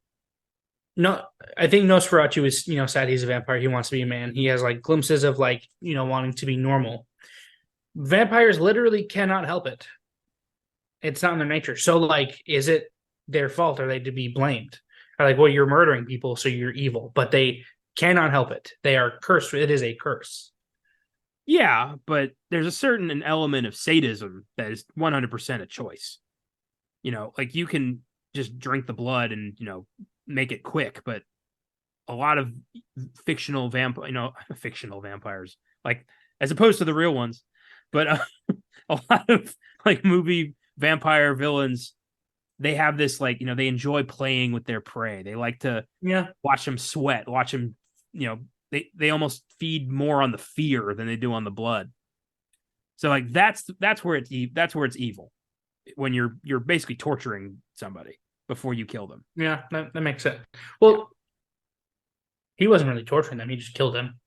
Speaker 2: no, I think Nosferatu is, sad he's a vampire. He wants to be a man. He has like glimpses of like, wanting to be normal. Vampires literally cannot help it. It's not in their nature. So like, is it their fault? Are they to be blamed? Or like, well, you're murdering people, so you're evil, but they cannot help it. They are cursed. It is a curse.
Speaker 1: Yeah, but there's a certain element of sadism that is 100% a choice. Like you can just drink the blood and make it quick, but a lot of fictional vampires, like as opposed to the real ones, but a lot of like movie vampire villains, they have this like they enjoy playing with their prey. They like to watch them sweat, watch them they almost feed more on the fear than they do on the blood. So like that's where it's evil, when you're basically torturing somebody before you kill them.
Speaker 2: Yeah, that makes sense. Well, he wasn't really torturing them; he just killed him.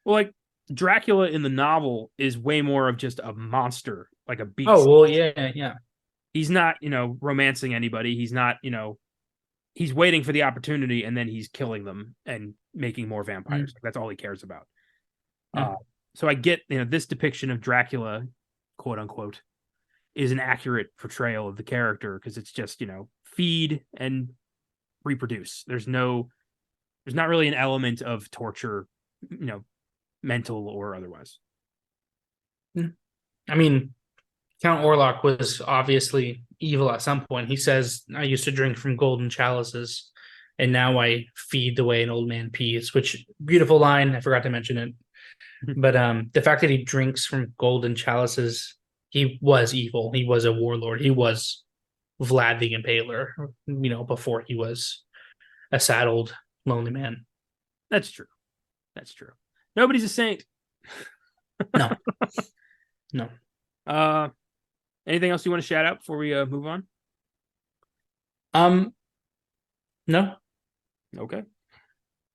Speaker 1: Well, like Dracula in the novel is way more of just a monster, like a beast.
Speaker 2: Oh well, yeah.
Speaker 1: He's not, romancing anybody. He's not, he's waiting for the opportunity and then he's killing them and making more vampires. Like, that's all he cares about. So I get, this depiction of Dracula, quote unquote, is an accurate portrayal of the character, because it's just, feed and reproduce. There's not really an element of torture, mental or otherwise.
Speaker 2: I mean, Count Orlok was obviously evil at some point. He says, I used to drink from golden chalices, and now I feed the way an old man pees, which beautiful line. I forgot to mention it. But the fact that he drinks from golden chalices, he was evil. He was a warlord. He was Vlad the Impaler, before he was a sad old lonely man.
Speaker 1: That's true. Nobody's a saint.
Speaker 2: No. No.
Speaker 1: Anything else you want to shout out before we move on?
Speaker 2: No.
Speaker 1: Okay.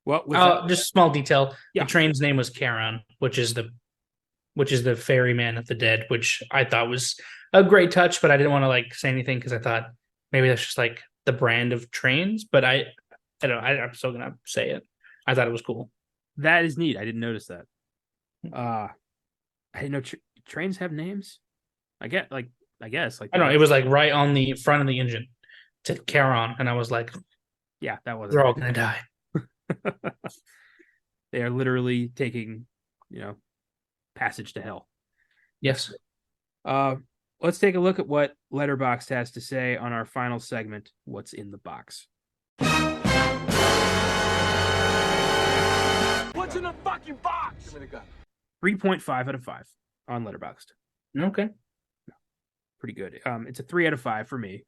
Speaker 1: Well,
Speaker 2: just a small detail.
Speaker 1: Yeah.
Speaker 2: The train's name was Charon, which is the ferryman of the dead, which I thought was a great touch, but I didn't want to say anything because I thought maybe that's just the brand of trains. But I don't know. I'm still gonna say it. I thought it was cool.
Speaker 1: That is neat. I didn't notice that. I didn't know trains have names. I guess I don't
Speaker 2: know. It was right on the front of the engine to Charon, and I was like,
Speaker 1: yeah, that was.
Speaker 2: They're all gonna die.
Speaker 1: They are literally taking, passage to hell.
Speaker 2: Yes.
Speaker 1: Let's take a look at what Letterboxd has to say on our final segment, What's in the Box.
Speaker 3: What's in the fucking box? Give me the gun.
Speaker 1: 3.5 out of 5 on Letterboxd.
Speaker 2: Okay.
Speaker 1: Pretty good. It's a 3 out of 5 for me.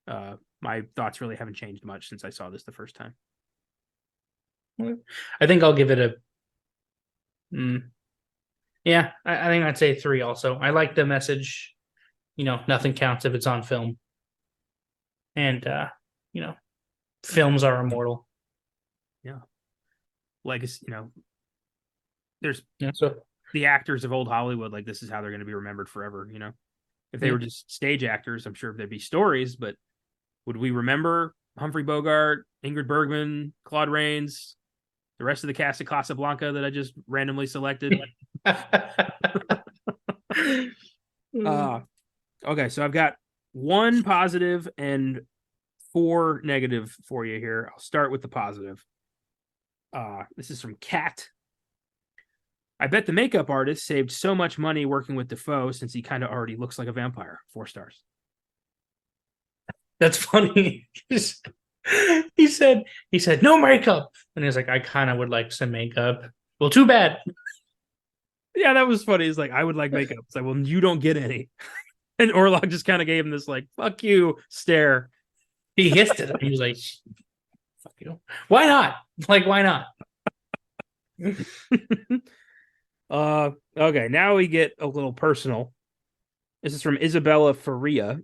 Speaker 1: My thoughts really haven't changed much since I saw this the first time.
Speaker 2: I think I'll give it a. Yeah, I think I'd say 3 also. I like the message. Nothing counts if it's on film. And, films are immortal.
Speaker 1: Yeah. Legacy, there's
Speaker 2: so
Speaker 1: the actors of old Hollywood, this is how they're going to be remembered forever, If they were just stage actors, I'm sure there'd be stories, but would we remember Humphrey Bogart, Ingrid Bergman, Claude Rains, the rest of the cast of Casablanca that I just randomly selected? Okay, so I've got 1 positive and 4 negative for you here. I'll start with the positive. This is from Kat. I bet the makeup artist saved so much money working with Defoe since he kind of already looks like a vampire. 4 stars.
Speaker 2: That's funny. He said no makeup, and he's like, I kind of would like some makeup. Well, too bad.
Speaker 1: Yeah, that was funny. He's like, I would like makeup. It's like, well, you don't get any. And Orlok just kind of gave him this fuck you stare.
Speaker 2: He hissed it. He was like, fuck you. Why not? Why not?
Speaker 1: Okay, now we get a little personal. This is from Isabella Faria.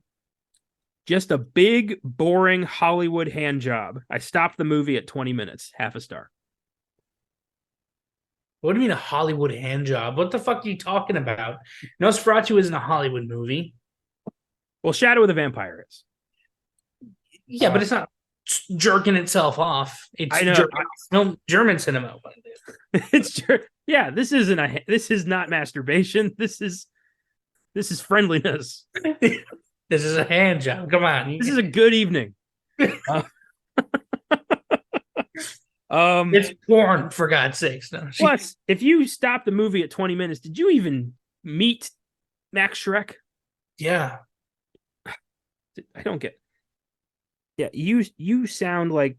Speaker 1: Just a big, boring Hollywood hand job. I stopped the movie at 20 minutes. Half a star.
Speaker 2: What do you mean a Hollywood hand job? What the fuck are you talking about? Nosferatu isn't a Hollywood movie.
Speaker 1: Well, Shadow of the Vampire is.
Speaker 2: Yeah, but it's not jerking itself off. It's German cinema.
Speaker 1: It's yeah. This is not masturbation. This is friendliness.
Speaker 2: This is a hand job. Come on.
Speaker 1: This is a good evening.
Speaker 2: It's porn, for God's sakes. No.
Speaker 1: Plus, if you stop the movie at 20 minutes, did you even meet Max Schreck?
Speaker 2: Yeah.
Speaker 1: I don't get. Yeah, you sound like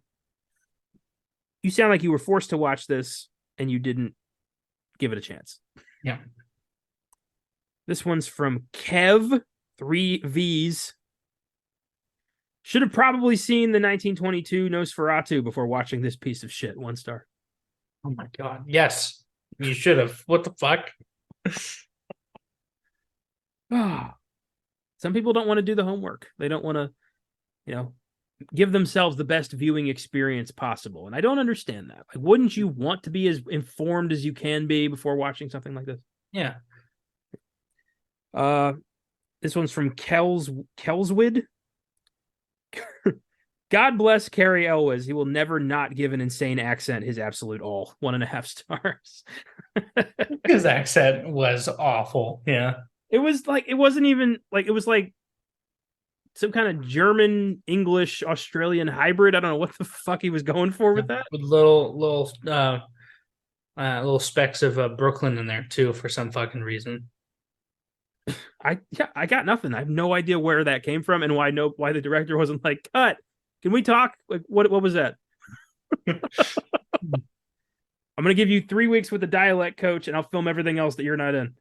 Speaker 1: you were forced to watch this and you didn't give it a chance.
Speaker 2: Yeah.
Speaker 1: This one's from Kev, 3 V's. Should have probably seen the 1922 Nosferatu before watching this piece of shit. 1 star.
Speaker 2: Oh my God. Yes. You should have. What the fuck?
Speaker 1: Some people don't want to do the homework. They don't want to, give themselves the best viewing experience possible. And I don't understand that. Like, wouldn't you want to be as informed as you can be before watching something like this?
Speaker 2: Yeah.
Speaker 1: This one's from Kelswid. God bless Cary Elwes. He will never not give an insane accent his absolute all. 1.5 stars.
Speaker 2: His accent was awful. Yeah.
Speaker 1: It was like, it wasn't even like, it was like some kind of German, English, Australian hybrid. I don't know what the fuck he was going for with that.
Speaker 2: With little specks of Brooklyn in there too for some fucking reason.
Speaker 1: I got nothing. I have no idea where that came from and why the director wasn't like, cut. Can we talk? Like, what was that? I'm gonna give you 3 weeks with the dialect coach, and I'll film everything else that you're not in.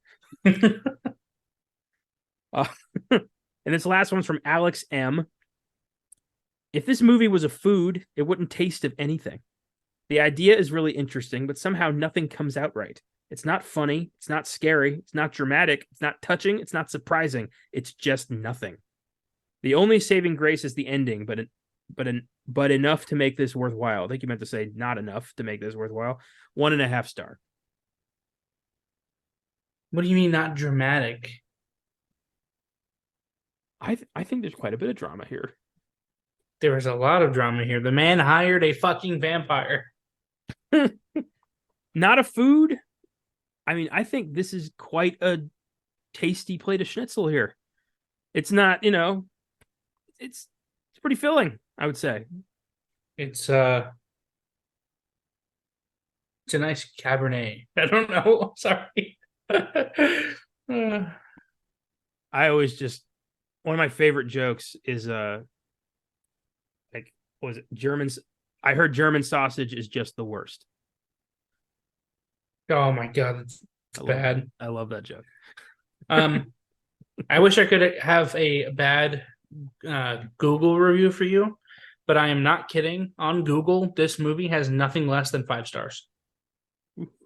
Speaker 1: And this last one's from Alex M. If this movie was a food, it wouldn't taste of anything. The idea is really interesting, but somehow nothing comes out right. It's not funny. It's not scary. It's not dramatic. It's not touching. It's not surprising. It's just nothing. The only saving grace is the ending, but enough to make this worthwhile. I think you meant to say not enough to make this worthwhile. 1.5 star.
Speaker 2: What do you mean not dramatic?
Speaker 1: I think there's quite a bit of drama here.
Speaker 2: There was a lot of drama here. The man hired a fucking vampire.
Speaker 1: Not a food. I mean, I think this is quite a tasty plate of schnitzel here. It's not, it's pretty filling, I would say.
Speaker 2: It's a nice Cabernet. I don't know. Sorry.
Speaker 1: I always just, one of my favorite jokes is like, what was it? Germans. I heard German sausage is just the worst.
Speaker 2: Oh my god, it's bad.
Speaker 1: I love that joke.
Speaker 2: I wish I could have a bad Google review for you, but I am not kidding. On Google, this movie has nothing less than 5 stars.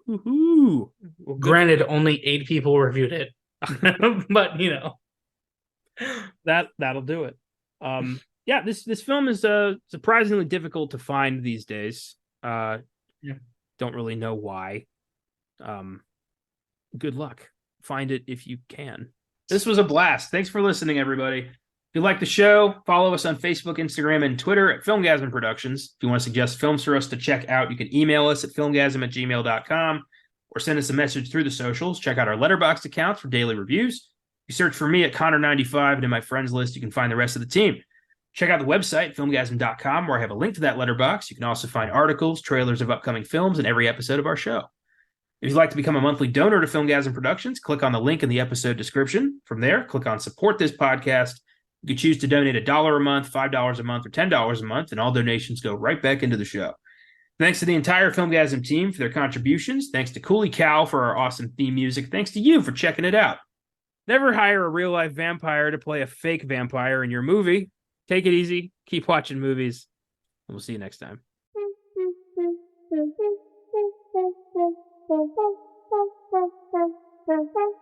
Speaker 1: Well,
Speaker 2: granted, only 8 people reviewed it, but
Speaker 1: that'll do it. Yeah, this film is surprisingly difficult to find these days. Don't really know why. Good luck. Find it if you can. This was a blast. Thanks for listening, everybody. If you like the show, follow us on Facebook, Instagram, and Twitter at Filmgazm Productions. If you want to suggest films for us to check out, you can email us at filmgazm@gmail.com or send us a message through the socials. Check out our Letterboxd account for daily reviews. If you search for me at Connor95 and in my friends list, you can find the rest of the team. Check out the website, filmgazm.com, where I have a link to that letterbox. You can also find articles, trailers of upcoming films, and every episode of our show. If you'd like to become a monthly donor to Filmgazm Productions, click on the link in the episode description. From there, click on Support This Podcast. You can choose to donate $1 a month, $5 a month, or $10 a month, and all donations go right back into the show. Thanks to the entire Filmgazm team for their contributions. Thanks to Cooley Cow for our awesome theme music. Thanks to you for checking it out. Never hire a real-life vampire to play a fake vampire in your movie. Take it easy. Keep watching movies. And we'll see you next time.
Speaker 4: Thank you.